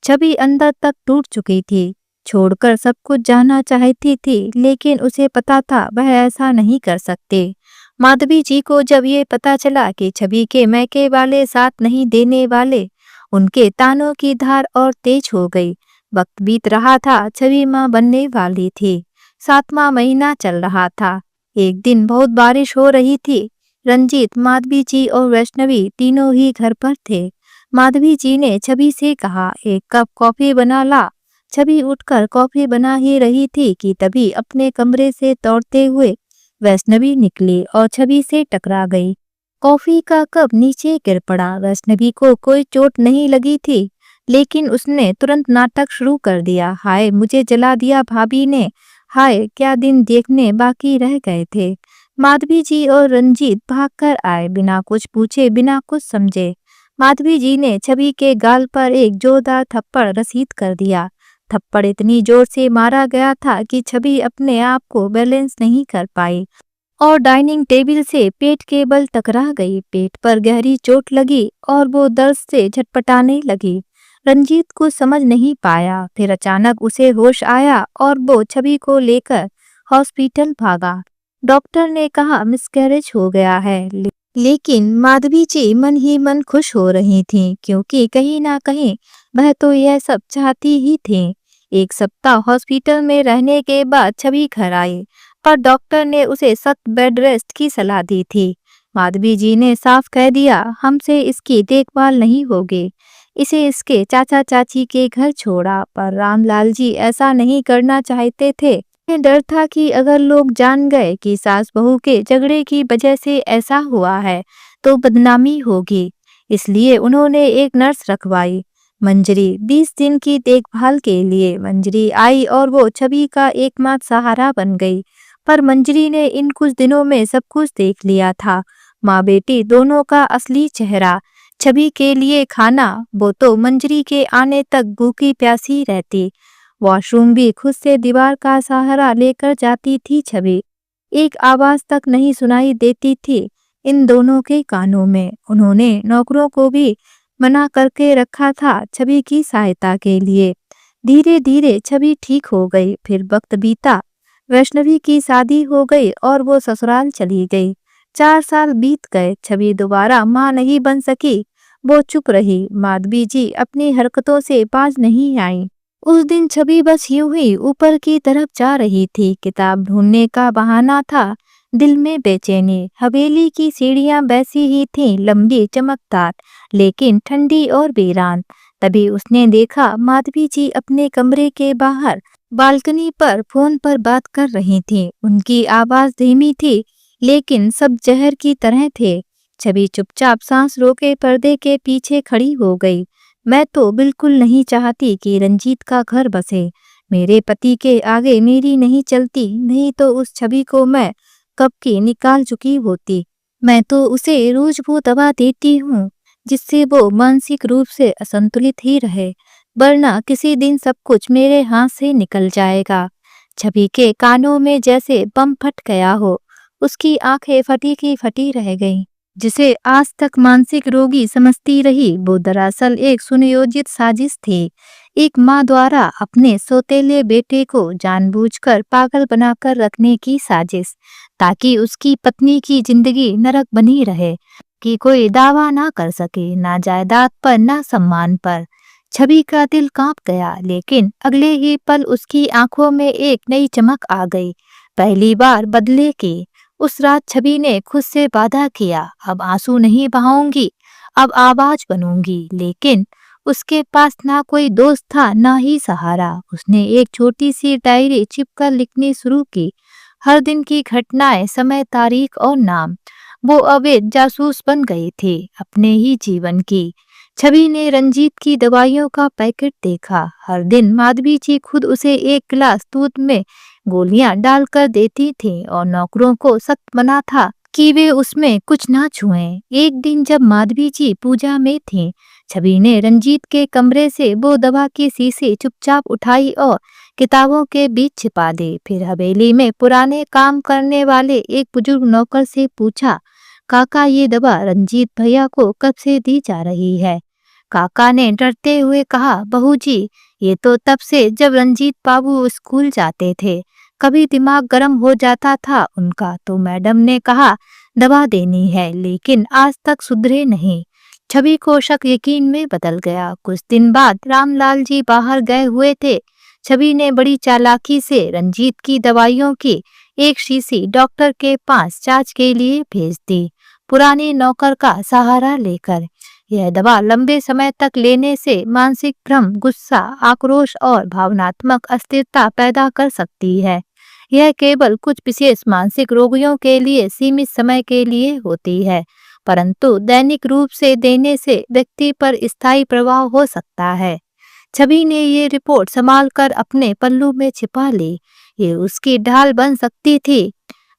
छवि अंदर तक टूट चुकी थी, छोड़कर सब कुछ जाना चाहती थी, लेकिन उसे पता था वह ऐसा नहीं कर सकते। माधवी जी को जब ये पता चला कि छवि के मैके वाले साथ नहीं देने वाले, उनके तानों की धार और तेज हो गई। वक्त बीत रहा था, छवि माँ बनने वाली थी। 7वां महीना चल रहा था। एक दिन बहुत बारिश हो रही थी। रंजीत, माधवी जी और वैष्णवी तीनों ही घर पर थे। माधवी जी ने छवि से कहा, एक कप कॉफी बना ला। छवि उठकर कॉफी बना ही रही थी कि तभी अपने कमरे से दौड़ते हुए वैष्णवी निकली और छवि से टकरा गई। कॉफी का कप नीचे गिर पड़ा। वैष्णवी को कोई चोट नहीं लगी थी, लेकिन उसने तुरंत नाटक शुरू कर दिया, हाय मुझे जला दिया भाभी ने, हाय क्या दिन देखने बाकी रह गए थे। माधवी जी और रंजीत भागकर आए, बिना कुछ पूछे बिना कुछ समझे। माधवी जी ने छवि के गाल पर एक जोरदार थप्पड़ रसीद कर दिया। थप्पड़ इतनी जोर से मारा गया था कि छवि अपने आप को बैलेंस नहीं कर पाई और डाइनिंग टेबल से पेट के बल टकरा गई। पेट पर गहरी चोट लगी और वो दर्द से झटपटाने लगी। रंजीत कुछ समझ नहीं पाया। फिर अचानक उसे होश आया और वो छवि को लेकर हॉस्पिटल भागा। डॉक्टर ने कहा मिसकैरेज हो गया है, लेकिन माधवी जी मन ही मन खुश हो रही थीं, क्योंकि कहीं ना कहीं वह तो यह सब चाहती ही थी। 1 सप्ताह हॉस्पिटल में रहने के बाद छवि घर आई, पर डॉक्टर ने उसे सख्त बेड रेस्ट की सलाह दी थी। माधवी जी ने साफ कह दिया, हमसे इसकी देखभाल नहीं होगी। इसे इसके चाचा चाची के घर छोड़ा, पर रामलाल जी ऐसा नहीं करना चाहते थे। उन्हें डर था कि अगर लोग जान गए कि सास बहू के झगड़े की वजह से ऐसा हुआ है तो बदनामी होगी। इसलिए उन्होंने एक नर्स रखवाई, मंजरी। 20 दिन की देखभाल के लिए मंजरी आई और वो छवि का एकमात्र सहारा बन गई। पर मंजरी ने इन कुछ दिनों में सब कुछ देख लिया था, माँ बेटी दोनों का असली चेहरा। छवि के लिए खाना, वो तो मंजरी के आने तक भूखी प्यासी रहती। वॉशरूम भी खुद से दीवार का सहारा लेकर जाती थी छवि। एक आवाज तक नहीं सुनाई देती थी इन दोनों के कानों में। उन्होंने नौकरों को भी मना करके रखा था छवि की सहायता के लिए। धीरे धीरे छवि ठीक हो गई। फिर वक्त बीता, वैष्णवी की शादी हो गई और वो ससुराल चली गई। 4 साल बीत गए, छवि दोबारा माँ नहीं बन सकी। वो चुप रही। माधवी जी अपनी हरकतों से बाज नहीं आई। उस दिन छवि बस यूं ही ऊपर की तरफ जा रही थी। किताब ढूंढने का बहाना था, दिल में बेचैनी। हवेली की सीढ़ियां वैसी ही थीं, लंबी, चमकदार, लेकिन ठंडी और वीरान। तभी उसने देखा माधवी जी अपने कमरे के बाहर बालकनी पर फोन पर बात कर रही थीं। उनकी आवाज धीमी थी, लेकिन सब जहर की तरह थे। छवि चुपचाप सांस रोके पर्दे के पीछे खड़ी हो गई। मैं तो बिल्कुल नहीं चाहती कि रंजीत का घर बसे। मेरे पति के आगे मेरी नहीं चलती, नहीं तो उस छवि को मैं कब की निकाल चुकी होती। मैं तो उसे रोज वो दवा देती हूँ जिससे वो मानसिक रूप से असंतुलित ही रहे, वरना किसी दिन सब कुछ मेरे हाथ से निकल जाएगा। छवि के कानों में जैसे बम फट गया हो। उसकी आंखें फटी की फटी रह गईं। जिसे आज तक मानसिक रोगी समझती रही, वो दरअसल एक सुनियोजित साजिश थी। एक माँ द्वारा अपने सौतेले बेटे को जानबूझकर पागल बनाकर रखने की साजिश, ताकि उसकी पत्नी की जिंदगी नरक बनी रहे, कि कोई दावा ना कर सके, ना जायदाद पर ना सम्मान पर। छवि का दिल कांप गया, लेकिन अगले ही पल उसकी आंखों में एक नई चमक आ गई, पहली बार बदले की। उस रात छवि ने खुद से वादा किया, अब आंसू नहीं बहाऊंगी, अब आवाज बनूंगी। लेकिन उसके पास ना कोई दोस्त था, ना ही सहारा। उसने एक छोटी सी डायरी चिपकर लिखनी शुरू की, हर दिन की घटनाएं, समय, तारीख और नाम। वो अब एक जासूस बन गई थी अपने ही जीवन की। छवि ने रंजीत की दवाइयों का पैकेट देखा। हर दिन माधवी जी खुद उसे एक गिलास दूध में गोलियां डालकर देती थी और नौकरों को सख्त मना था कि वे उसमें कुछ ना छुएं। एक दिन जब माधवी जी पूजा में थीं, छवि ने रंजीत के कमरे से वो दवा की शीशी चुपचाप उठाई और किताबों के बीच छिपा दी। फिर हवेली में पुराने काम करने वाले एक बुजुर्ग नौकर से पूछा, काका ये दवा रंजीत भैया को कब से दी जा रही है? काका ने डरते हुए कहा, बहू जी ये तो तब से जब रंजीत बाबू स्कूल जाते थे। कभी दिमाग गर्म हो जाता था उनका तो मैडम ने कहा दवा देनी है, लेकिन आज तक सुधरे नहीं। छवि को शक यकीन में बदल गया। कुछ दिन बाद रामलाल जी बाहर गए हुए थे। छवि ने बड़ी चालाकी से रंजीत की दवाइयों की एक शीशी डॉक्टर के पास जांच के लिए भेज दी, पुराने नौकर का सहारा लेकर। यह दवा लंबे समय तक लेने से मानसिक भ्रम, गुस्सा, आक्रोश और भावनात्मक अस्थिरता पैदा कर सकती है। यह केवल कुछ विशेष मानसिक रोगियों के लिए सीमित समय के लिए होती है, परंतु दैनिक रूप से देने से व्यक्ति पर स्थायी प्रभाव हो सकता है। छवि ने ये रिपोर्ट संभालकर अपने पल्लू में छिपा ली। ये उसकी ढाल बन सकती थी।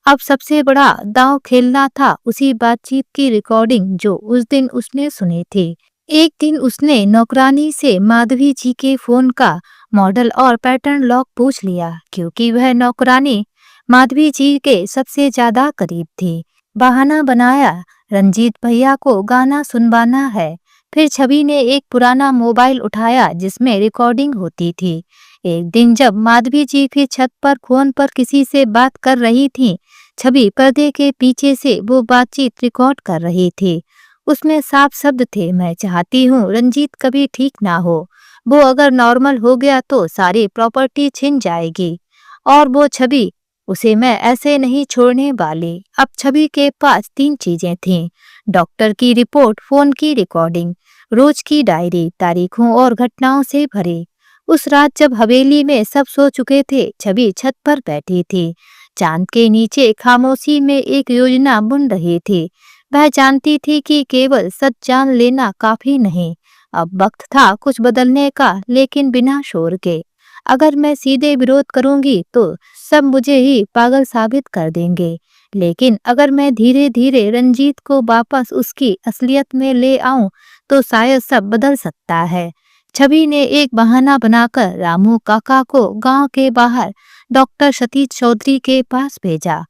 अब सबसे बड़ा दांव खेलना था उसी बातचीत की रिकॉर्डिंग जो उस दिन उसने सुनी थी। एक दिन उसने नौकरानी से माधवी जी के फोन का मॉडल और पैटर्न लॉक पूछ लिया, क्योंकि वह नौकरानी माधवी जी के सबसे ज्यादा करीब थी। बहाना बनाया, रंजीत भैया को गाना सुनवाना है। फिर छवि ने एक पुराना मोबाइल उठाया जिसमें रिकॉर्डिंग होती थी। एक दिन जब माधवी जी की छत पर फोन पर किसी से बात कर रही थी, छवि पर्दे के पीछे से वो बातचीत रिकॉर्ड कर रही थी। उसमें साफ शब्द थे, मैं चाहती हूँ रंजीत कभी ठीक ना हो। वो अगर नॉर्मल हो गया तो सारी प्रॉपर्टी छिन जाएगी, और वो छवि, उसे मैं ऐसे नहीं छोड़ने वाली। अब छवि के पास 3 चीजें थीं, डॉक्टर की रिपोर्ट, फोन की रिकॉर्डिंग, रोज की डायरी, तारीखों और घटनाओं से भरी। उस रात जब हवेली में सब सो चुके थे, छवि छत पर बैठी थी, चांद के नीचे खामोशी में एक योजना बुन रही थी। वह जानती थी कि केवल सच जान लेना काफी नहीं, अब वक्त था कुछ बदलने का, लेकिन बिना शोर के। अगर मैं सीधे विरोध करूंगी तो सब मुझे ही पागल साबित कर देंगे, लेकिन अगर मैं धीरे धीरे रंजीत को वापस उसकी असलियत में ले आऊं तो शायद सब बदल सकता है। छवि ने एक बहाना बनाकर रामू काका को गांव के बाहर डॉक्टर सतीश चौधरी के पास भेजा।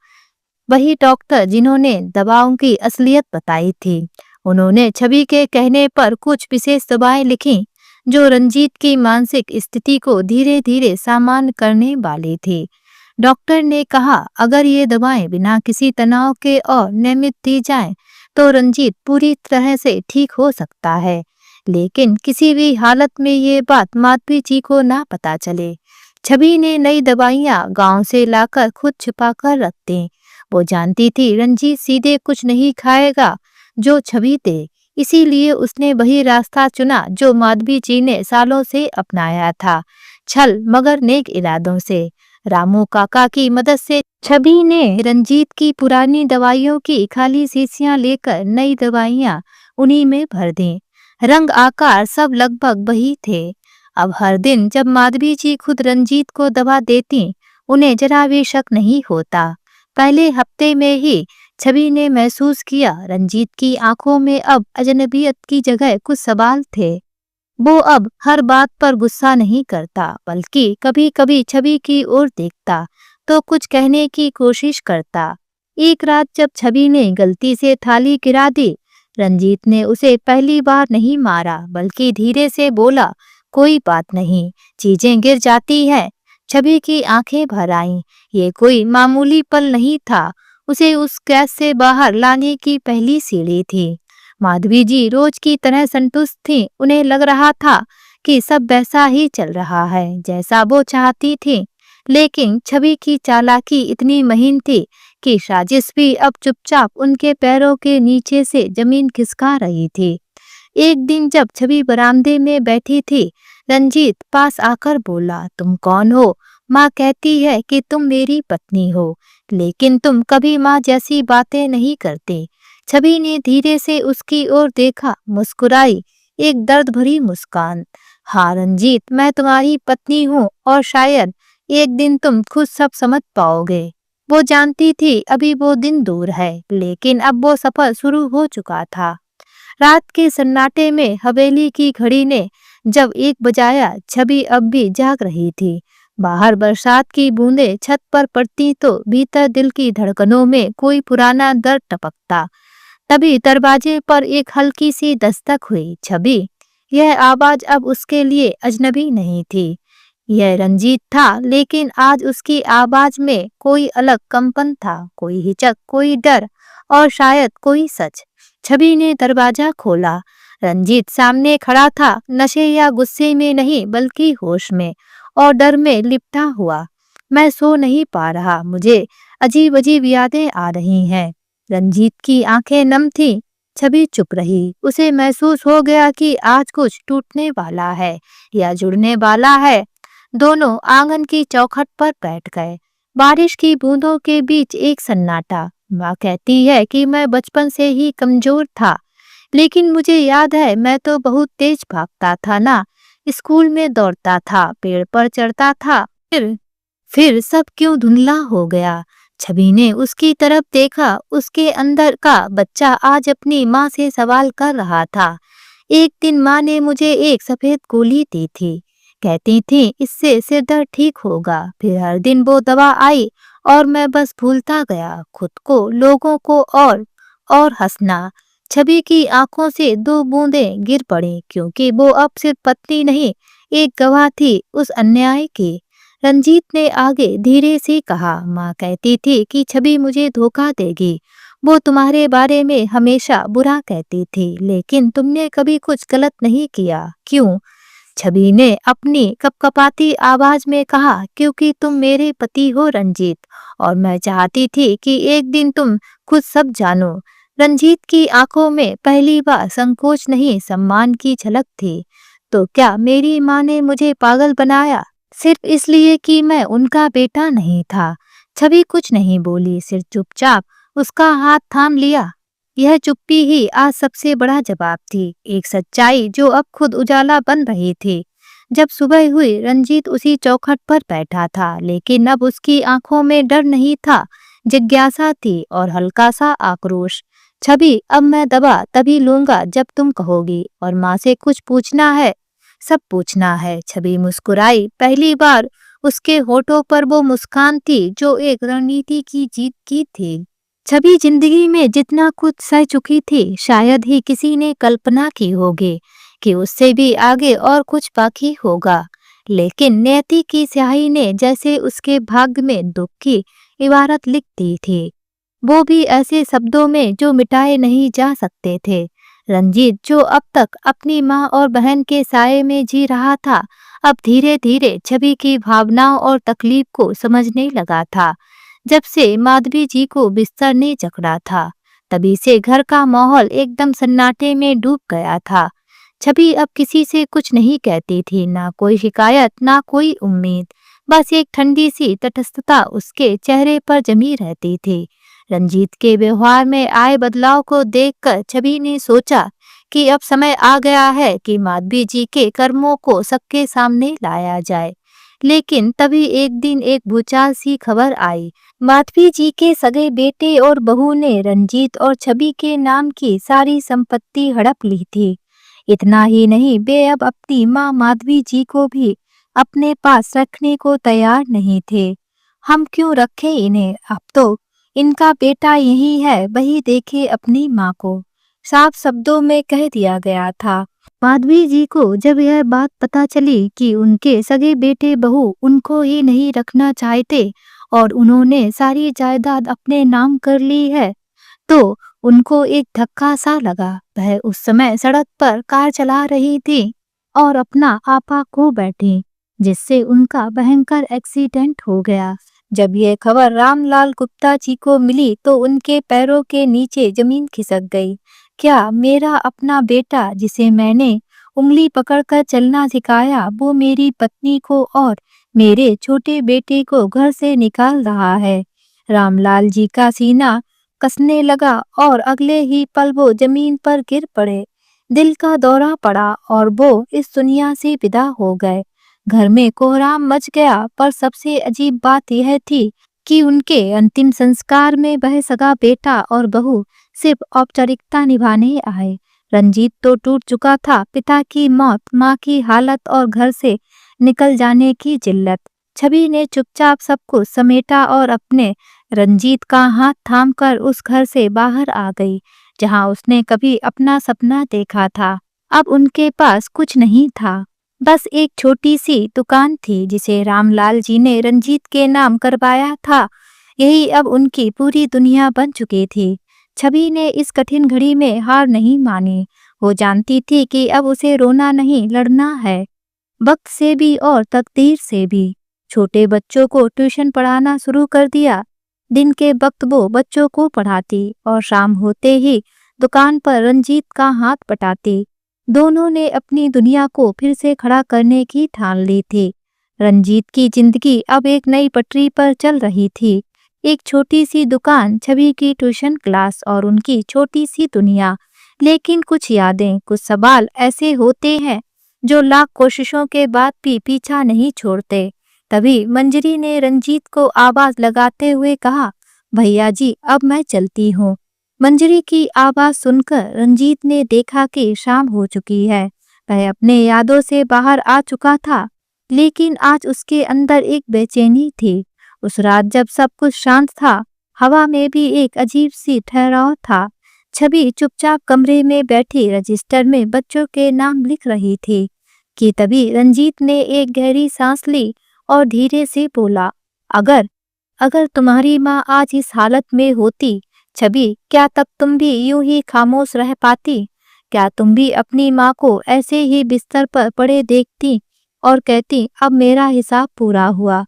वही डॉक्टर जिन्होंने दवाओं की असलियत बताई थी। उन्होंने छवि के कहने पर कुछ विशेष दवाएं लिखी जो रंजीत की मानसिक स्थिति को धीरे धीरे सामान्य करने वाली थी। डॉक्टर ने कहा अगर ये दवाएं बिना किसी तनाव के और नियमित दी जाएं तो रंजीत पूरी तरह से ठीक हो सकता है। लेकिन किसी भी हालत में ये बात माधवी जी को ना पता चले। छवि ने नई दवाइयां गांव से लाकर खुद छिपा कर रख दी। वो जानती थी रंजीत सीधे कुछ नहीं खाएगा जो छवि दे, इसीलिए उसने वही रास्ता चुना जो माधवी जी ने सालों से अपनाया था, छल मगर नेक इरादों से। रामू काका की मदद से छवि ने रंजीत की पुरानी दवाइयों की खाली शीशियां लेकर नई दवाइयां उन्हीं में भर दी। रंग आकार सब लगभग वही थे। अब हर दिन जब माधवी जी खुद रंजीत को दवा देती, उन्हें जरा भी शक नहीं होता। पहले हफ्ते में ही छवि ने महसूस किया रंजीत की आंखों में अब अजनबियत की जगह कुछ सवाल थे। वो अब हर बात पर गुस्सा नहीं करता, बल्कि कभी कभी छवि की ओर देखता तो कुछ कहने की कोशिश करता। एक रात जब छवि ने गलती से थाली गिरा दी, रंजीत ने उसे पहली बार नहीं मारा, बल्कि धीरे से बोला, कोई बात नहीं, चीजें गिर जाती हैं। छवि की आंखें भर आईं। ये कोई मामूली पल नहीं था, उसे उस कैद से बाहर लाने की पहली सीढ़ी थी। माधवी जी रोज की तरह संतुष्ट थीं। उन्हें लग रहा था कि सब वैसा ही चल रहा है जैसा वो चाहती थी। लेकिन छवि की चालाकी इतनी महीन थी कि साजिश भी अब चुपचाप उनके पैरों के नीचे से जमीन खिसका रही थी। एक दिन जब छवि बरामदे में बैठी थी, रंजीत पास आकर बोला, तुम कौन हो? माँ कहती है कि तुम मेरी पत्नी हो, लेकिन तुम कभी माँ जैसी बातें नहीं करते। छवि ने धीरे से उसकी ओर देखा, मुस्कुराई, एक दर्द भरी मुस्कान। हाँ रंजीत, मैं तुम्हारी पत्नी हूँ और शायद एक दिन तुम खुद सब समझ पाओगे। वो जानती थी अभी वो दिन दूर है, लेकिन अब वो सफर शुरू हो चुका था। रात के सन्नाटे में हवेली की घड़ी ने जब 1 बजाया, छवि अब भी जाग रही थी। बाहर बरसात की बूंदें छत पर पड़ती तो भीतर दिल की धड़कनों में कोई पुराना दर्द टपकता। तभी दरवाजे पर एक हल्की सी दस्तक हुई। छवि, यह आवाज अब उसके लिए अजनबी नहीं थी। यह रंजीत था, लेकिन आज उसकी आवाज में कोई अलग कंपन था, कोई हिचक, कोई डर और शायद कोई सच। छवि ने दरवाजा खोला। रंजीत सामने खड़ा था, नशे या गुस्से में नहीं, बल्कि होश में और डर में लिपटा हुआ। मैं सो नहीं पा रहा, मुझे अजीब अजीब यादें आ रही हैं। रंजीत की आंखें नम थीं। छवि चुप रही। उसे महसूस हो गया कि आज कुछ टूटने वाला है या जुड़ने वाला है। दोनों आंगन की चौखट पर बैठ गए। बारिश की बूंदों के बीच एक सन्नाटा। माँ कहती है कि मैं बचपन से ही कमजोर था, लेकिन मुझे याद है मैं तो बहुत तेज भागता था ना, स्कूल में दौड़ता था, पेड़ पर चढ़ता था। फिर सब क्यों धुंधला हो गया? छवि ने उसकी तरफ देखा। उसके अंदर का बच्चा आज अपनी माँ से सवाल कर रहा था। एक दिन माँ ने मुझे एक सफेद गोली दी थी, कहती थी इससे सिर दर्द ठीक होगा। फिर हर दिन वो दवा आई और मैं बस भूलता गया, खुद को, लोगों को और हंसना। छवि की आंखों से 2 बूंदें गिर पड़ी, क्योंकि वो अब सिर्फ पत्नी नहीं, एक गवाह थी उस अन्याय की। रंजीत ने आगे धीरे से कहा, माँ कहती थी कि छवि मुझे धोखा देगी। वो तुम्हारे बारे में हमेशा बुरा कहती थी, लेकिन तुमने कभी कुछ गलत नहीं किया। क्यों? छवि ने अपनी कपकपाती आवाज में कहा, क्योंकि तुम मेरे पति हो रंजीत, और मैं चाहती थी कि एक दिन तुम खुद सब जानो। रंजीत की आंखों में पहली बार संकोच नहीं, सम्मान की झलक थी। तो क्या मेरी माँ ने मुझे पागल बनाया सिर्फ इसलिए कि मैं उनका बेटा नहीं था? छवि कुछ नहीं बोली, सिर्फ चुपचाप उसका हाथ थाम लिया। यह चुप्पी ही आज सबसे बड़ा जवाब थी, एक सच्चाई जो अब खुद उजाला बन रही थी। जब सुबह हुई, रंजीत उसी चौखट पर बैठा था, लेकिन अब उसकी आंखों में डर नहीं था, जिज्ञासा थी और हल्का सा आक्रोश। छवि, अब मैं दवा तभी लूंगा जब तुम कहोगी, और माँ से कुछ पूछना है, सब पूछना है। छवि मुस्कुराई। पहली बार उसके होठों पर वो मुस्कान थी जो एक रणनीति की जीत की थी। छवि जिंदगी में जितना कुछ सह चुकी थी, शायद ही किसी ने कल्पना की होगी कि उससे भी आगे और कुछ बाकी होगा। लेकिन नियति की स्याही ने जैसे उसके भाग्य में दुख की इबारत लिख दी थी, वो भी ऐसे शब्दों में जो मिटाए नहीं जा सकते थे। रंजीत, जो अब तक अपनी माँ और बहन के साये में जी रहा था, अब धीरे धीरे छवि की भावनाओं और तकलीफ को समझने लगा था। जब से माधवी जी को बिस्तर ने जकड़ा था, तभी से घर का माहौल एकदम सन्नाटे में डूब गया था। छवि अब किसी से कुछ नहीं कहती थी, ना कोई शिकायत, ना कोई उम्मीद। बस एक ठंडी सी तटस्थता उसके चेहरे पर जमी रहती थी। रंजीत के व्यवहार में आए बदलाव को देखकर छवि ने सोचा कि अब समय आ गया है कि माधवी जी के कर्मों को सबके सामने लाया जाए। लेकिन तभी एक दिन एक भूचाल सी खबर आई। माधवी जी के सगे बेटे और बहू ने रंजीत और छवि के नाम की सारी संपत्ति हड़प ली थी। इतना ही नहीं, वे अब अपनी माँ माधवी जी को भी अपने पास रखने को तैयार नहीं थे। हम क्यों रखें इन्हें, अब तो इनका बेटा यही है, वही देखे अपनी माँ को, साफ शब्दों में कह दिया गया था। माधवी जी को जब यह बात पता चली कि उनके सगे बेटे बहू उनको ही नहीं रखना चाहते और उन्होंने सारी जायदाद अपने नाम कर ली है, तो उनको एक धक्का सा लगा। वह उस समय सड़क पर कार चला रही थी और अपना आपा खो बैठी, जिससे उनका भयंकर एक्सीडेंट हो गया। जब यह खबर रामलाल गुप्ता जी को मिली तो उनके पैरों के नीचे जमीन खिसक गई। क्या मेरा अपना बेटा, जिसे मैंने उंगली पकड़कर चलना सिखाया, वो मेरी पत्नी को और मेरे छोटे बेटे को घर से निकाल रहा है? रामलाल जी का सीना कसने लगा और अगले ही पल वो जमीन पर गिर पड़े। दिल का दौरा पड़ा और वो इस दुनिया से विदा हो गए। घर में कोहराम मच गया, पर सबसे अजीब बात यह थी कि उनके अंतिम संस्कार में वह सगा बेटा और बहू सिर्फ औपचारिकता निभाने आए। रंजीत तो टूट चुका था, पिता की मौत, माँ की हालत और घर से निकल जाने की जिल्लत। छवि ने चुपचाप सब कुछ समेटा और अपने रंजीत का हाथ थामकर उस घर से बाहर आ गई, जहां उसने कभी अपना सपना देखा था। अब उनके पास कुछ नहीं था, बस एक छोटी सी दुकान थी जिसे रामलाल जी ने रंजीत के नाम करवाया था। यही अब उनकी पूरी दुनिया बन चुकी थी। छवि ने इस कठिन घड़ी में हार नहीं मानी। वो जानती थी कि अब उसे रोना नहीं, लड़ना है, वक्त से भी और तकदीर से भी। छोटे बच्चों को ट्यूशन पढ़ाना शुरू कर दिया। दिन के वक्त वो बच्चों को पढ़ाती और शाम होते ही दुकान पर रंजीत का हाथ बटाती। दोनों ने अपनी दुनिया को फिर से खड़ा करने की ठान ली थी। रंजीत की जिंदगी अब एक नई पटरी पर चल रही थी। एक छोटी सी दुकान, छवि की ट्यूशन क्लास और उनकी छोटी सी दुनिया। लेकिन कुछ यादें, कुछ सवाल ऐसे होते हैं जो लाख कोशिशों के बाद भी पीछा नहीं छोड़ते। तभी मंजरी ने रंजीत को आवाज लगाते हुए कहा, भैया जी, अब मैं चलती हूँ। मंजरी की आवाज सुनकर रंजीत ने देखा कि शाम हो चुकी है। वह अपने यादों से बाहर आ चुका था, लेकिन आज उसके अंदर एक बेचैनी थी। उस रात जब सब कुछ शांत था, हवा में भी एक अजीब सी ठहराव था। छवि चुपचाप कमरे में बैठी रजिस्टर में बच्चों के नाम लिख रही थी कि तभी रंजीत ने एक गहरी सांस ली और धीरे से बोला, अगर अगर तुम्हारी माँ आज इस हालत में होती छवि, क्या तब तुम भी यूं ही खामोश रह पाती? क्या तुम भी अपनी माँ को ऐसे ही बिस्तर पर पड़े देखती और कहती, अब मेरा हिसाब पूरा हुआ?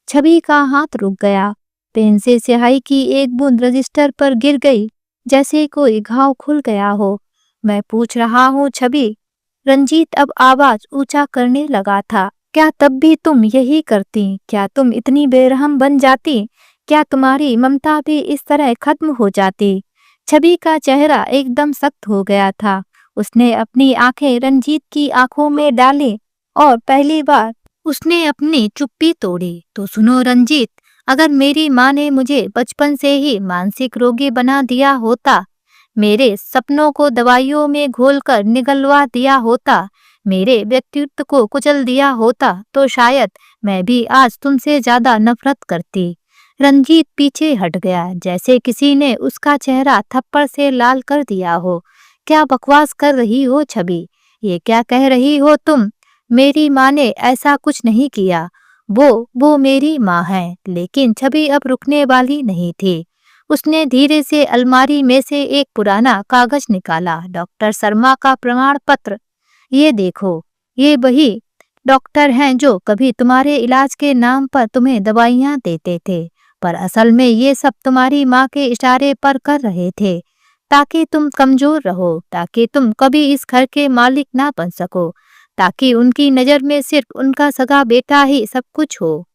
छवि का हाथ रुक गया। पेन से स्याही की एक बूंद रजिस्टर पर गिर गई, जैसे कोई घाव खुल गया हो। मैं पूछ रहा हूँ छवि, रंजीत अब आवाज ऊंचा करने लगा था, क्या तब भी तुम यही करती? क्या तुम इतनी बेरहम बन जाती? क्या तुम्हारी ममता भी इस तरह खत्म हो जाती? छवि का चेहरा एकदम सख्त हो गया था। उसने अपनी आंखें रंजीत की आंखों में डाली और पहली बार उसने अपनी चुप्पी तोड़ी। तो सुनो रंजीत, अगर मेरी माँ ने मुझे बचपन से ही मानसिक रोगी बना दिया होता, मेरे सपनों को दवाइयों में घोलकर निगलवा दिया होता, मेरे व्यक्तित्व को कुचल दिया होता, तो शायद मैं भी आज तुमसे ज्यादा नफरत करती। रंजीत पीछे हट गया, जैसे किसी ने उसका चेहरा थप्पड़ से लाल कर दिया हो। क्या बकवास कर रही हो छवि? ये क्या कह रही हो तुम? मेरी माँ ने ऐसा कुछ नहीं किया। वो मेरी माँ है। लेकिन छवि अब रुकने वाली नहीं थी। उसने धीरे से अलमारी में से एक पुराना कागज निकाला। डॉक्टर शर्मा का प्रमाण पत्र। ये देखो, ये वही डॉक्टर हैं जो कभी तुम्हारे इलाज के नाम पर तुम्हें दवाइयाँ देते थे, पर असल में ये सब तुम्हारी माँ के इशारे पर कर रहे थे, ताकि तुम कमजोर रहो, ताकि तुम कभी इस घर के मालिक ना बन सको, ताकि उनकी नजर में सिर्फ उनका सगा बेटा ही सब कुछ हो।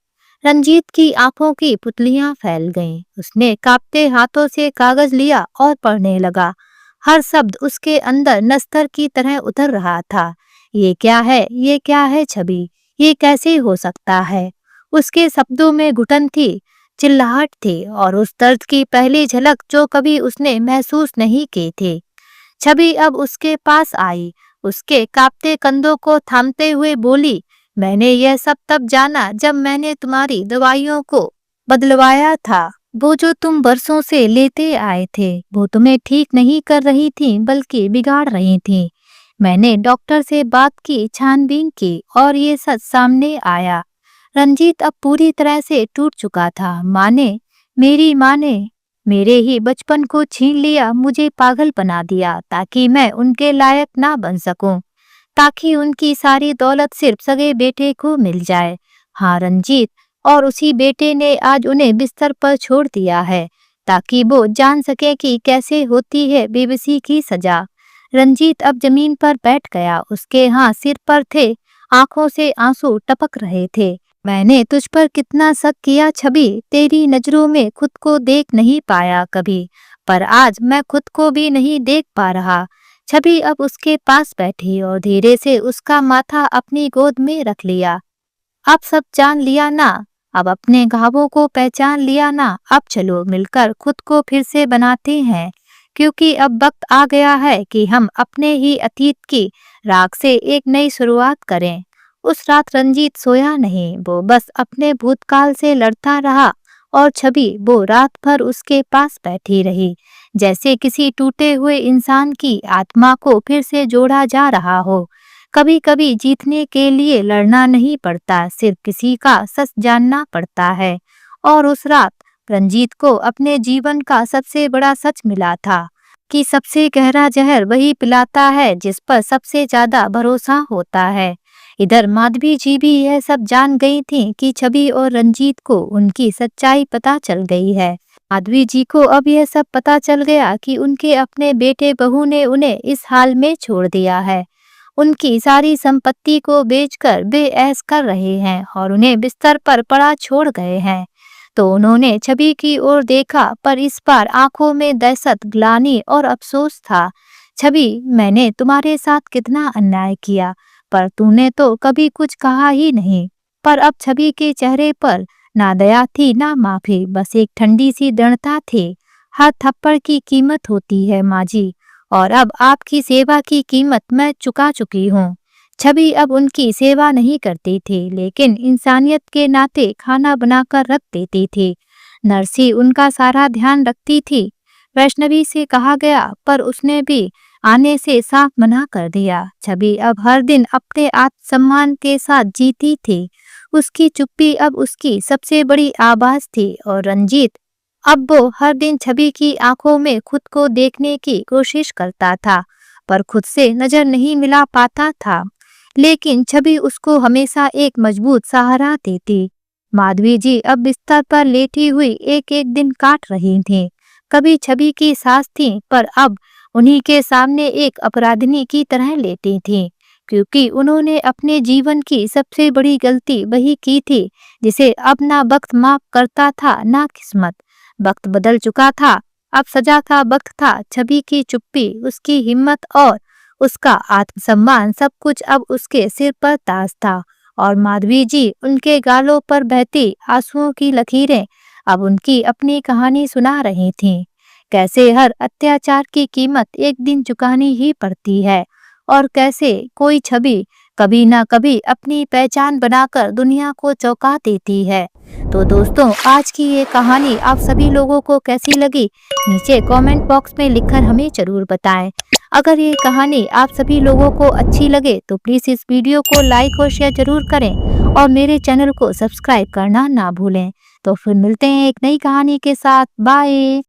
रंजीत की आंखों की पुतलियां फैल गईं। उसने कांपते हाथों से कागज लिया और पढ़ने लगा। हर शब्द उसके अंदर नस्तर की तरह उतर रहा था। ये क्या है? ये क्या है छवि? ये कैसे हो सकता है? उसके शब्दों में घुटन थी, चिल्लाहट थी और उस दर्द की पहली झलक जो कभी उसने महसूस नहीं की थी। छवि अब उसके पास आई, उसके कांपते कंधों को थामते हुए बोली, मैंने यह सब तब जाना जब मैंने तुम्हारी दवाइयों को बदलवाया था। वो जो तुम बरसों से लेते आए थे, वो तुम्हें ठीक नहीं कर रही थी बल्कि बिगाड़ रही थी। मैंने डॉक्टर से बात की, छानबीन की और ये सच सामने आया। रंजीत अब पूरी तरह से टूट चुका था। मेरी माँ ने मेरे ही बचपन को छीन लिया, मुझे पागल बना दिया ताकि मैं उनके लायक ना बन सकूं, ताकि उनकी सारी दौलत सिर्फ सगे बेटे को मिल जाए। हाँ रंजीत, और उसी बेटे ने आज उन्हें बिस्तर पर छोड़ दिया है ताकि वो जान सके कि कैसे होती है बेबसी की सजा। रंजीत अब जमीन पर बैठ गया। उसके हाथ सिर पर थे, आंखों से आंसू टपक रहे थे। मैंने तुझ पर कितना शक किया छवि, तेरी नजरों में खुद को देख नहीं पाया कभी, पर आज मैं खुद को भी नहीं देख पा रहा। छवि अब उसके पास बैठी और धीरे से उसका माथा अपनी गोद में रख लिया। अब सब जान लिया ना? अब अपने घावों को पहचान लिया ना? अब चलो मिलकर खुद को फिर से बनाते हैं, क्योंकि अब वक्त आ गया है कि हम अपने ही अतीत की राख से एक नई शुरुआत करें। उस रात रंजीत सोया नहीं, वो बस अपने भूतकाल से लड़ता रहा और छवि वो रात भर उसके पास बैठी रही, जैसे किसी टूटे हुए इंसान की आत्मा को फिर से जोड़ा जा रहा हो। कभी कभी जीतने के लिए लड़ना नहीं पड़ता, सिर्फ किसी का सच जानना पड़ता है। और उस रात रंजीत को अपने जीवन का सबसे बड़ा सच मिला था कि सबसे गहरा जहर वही पिलाता है जिस पर सबसे ज्यादा भरोसा होता है। इधर माधवी जी भी यह सब जान गई थी कि छवि और रंजीत को उनकी सच्चाई पता चल गई है। माधवी जी को अब यह सब पता चल गया कि उनके अपने बेटे बहू ने उन्हें इस हाल में छोड़ दिया है। उनकी सारी संपत्ति को बेचकर वे ऐश कर रहे हैं और उन्हें बिस्तर पर पड़ा छोड़ गए हैं। तो उन्होंने छवि की ओर देखा, पर इस बार आंखों में दहशत, ग्लानि और अफसोस था। छवि, मैंने तुम्हारे साथ कितना अन्याय किया, पर तूने तो कभी कुछ कहा ही नहीं। पर अब छवि के चेहरे पर ना दया थी ना माफी, बस एक ठंडी सी दृढ़ता थी। हर थप्पड़ की कीमत होती है माँ जी, और अब आपकी सेवा की कीमत मैं चुका चुकी हूँ। छवि अब उनकी सेवा नहीं करती थी, लेकिन इंसानियत के नाते खाना बनाकर रख देती थी। नरसी उनका सारा ध्यान रखती थी। वैष्णवी से कहा गया, पर उसने भी आने से साफ मना कर दिया। छवि अब हर दिन अपने आत्मसम्मान के साथ जीती थी। उसकी चुप्पी अब उसकी सबसे बड़ी आवाज थी। और रंजीत, अब वो हर दिन छवि की आंखों में खुद को देखने की कोशिश करता था, पर खुद से नजर नहीं मिला पाता था। लेकिन छवि उसको हमेशा एक मजबूत सहारा देती। माधवी जी अब बिस्तर पर लेटी हुई एक एक दिन काट रही थीं। कभी छवि की सास थीं, पर अब उन्हीं के सामने एक अपराधिनी की तरह लेटी थीं, क्योंकि उन्होंने अपने जीवन की सबसे बड़ी गलती वही की थी जिसे अब ना वक्त माफ करता था ना किस्मत। वक्त बदल चुका था, अब सजा का वक्त था। छवि की चुप्पी, उसकी हिम्मत और उसका आत्मसम्मान, सब कुछ अब उसके सिर पर ताज था। और माधवी जी, उनके गालों पर बहती आंसुओं की लकीरें अब उनकी अपनी कहानी सुना रही थीं। कैसे हर अत्याचार की कीमत एक दिन चुकानी ही पड़ती है, और कैसे कोई छवि कभी ना कभी अपनी पहचान बनाकर दुनिया को चौंका देती है। तो दोस्तों, आज की ये कहानी आप सभी लोगों को कैसी लगी, नीचे कमेंट बॉक्स में लिखकर हमें जरूर बताएं। अगर ये कहानी आप सभी लोगों को अच्छी लगे तो प्लीज़ इस वीडियो को लाइक और शेयर ज़रूर करें और मेरे चैनल को सब्सक्राइब करना ना भूलें। तो फिर मिलते हैं एक नई कहानी के साथ। बाय।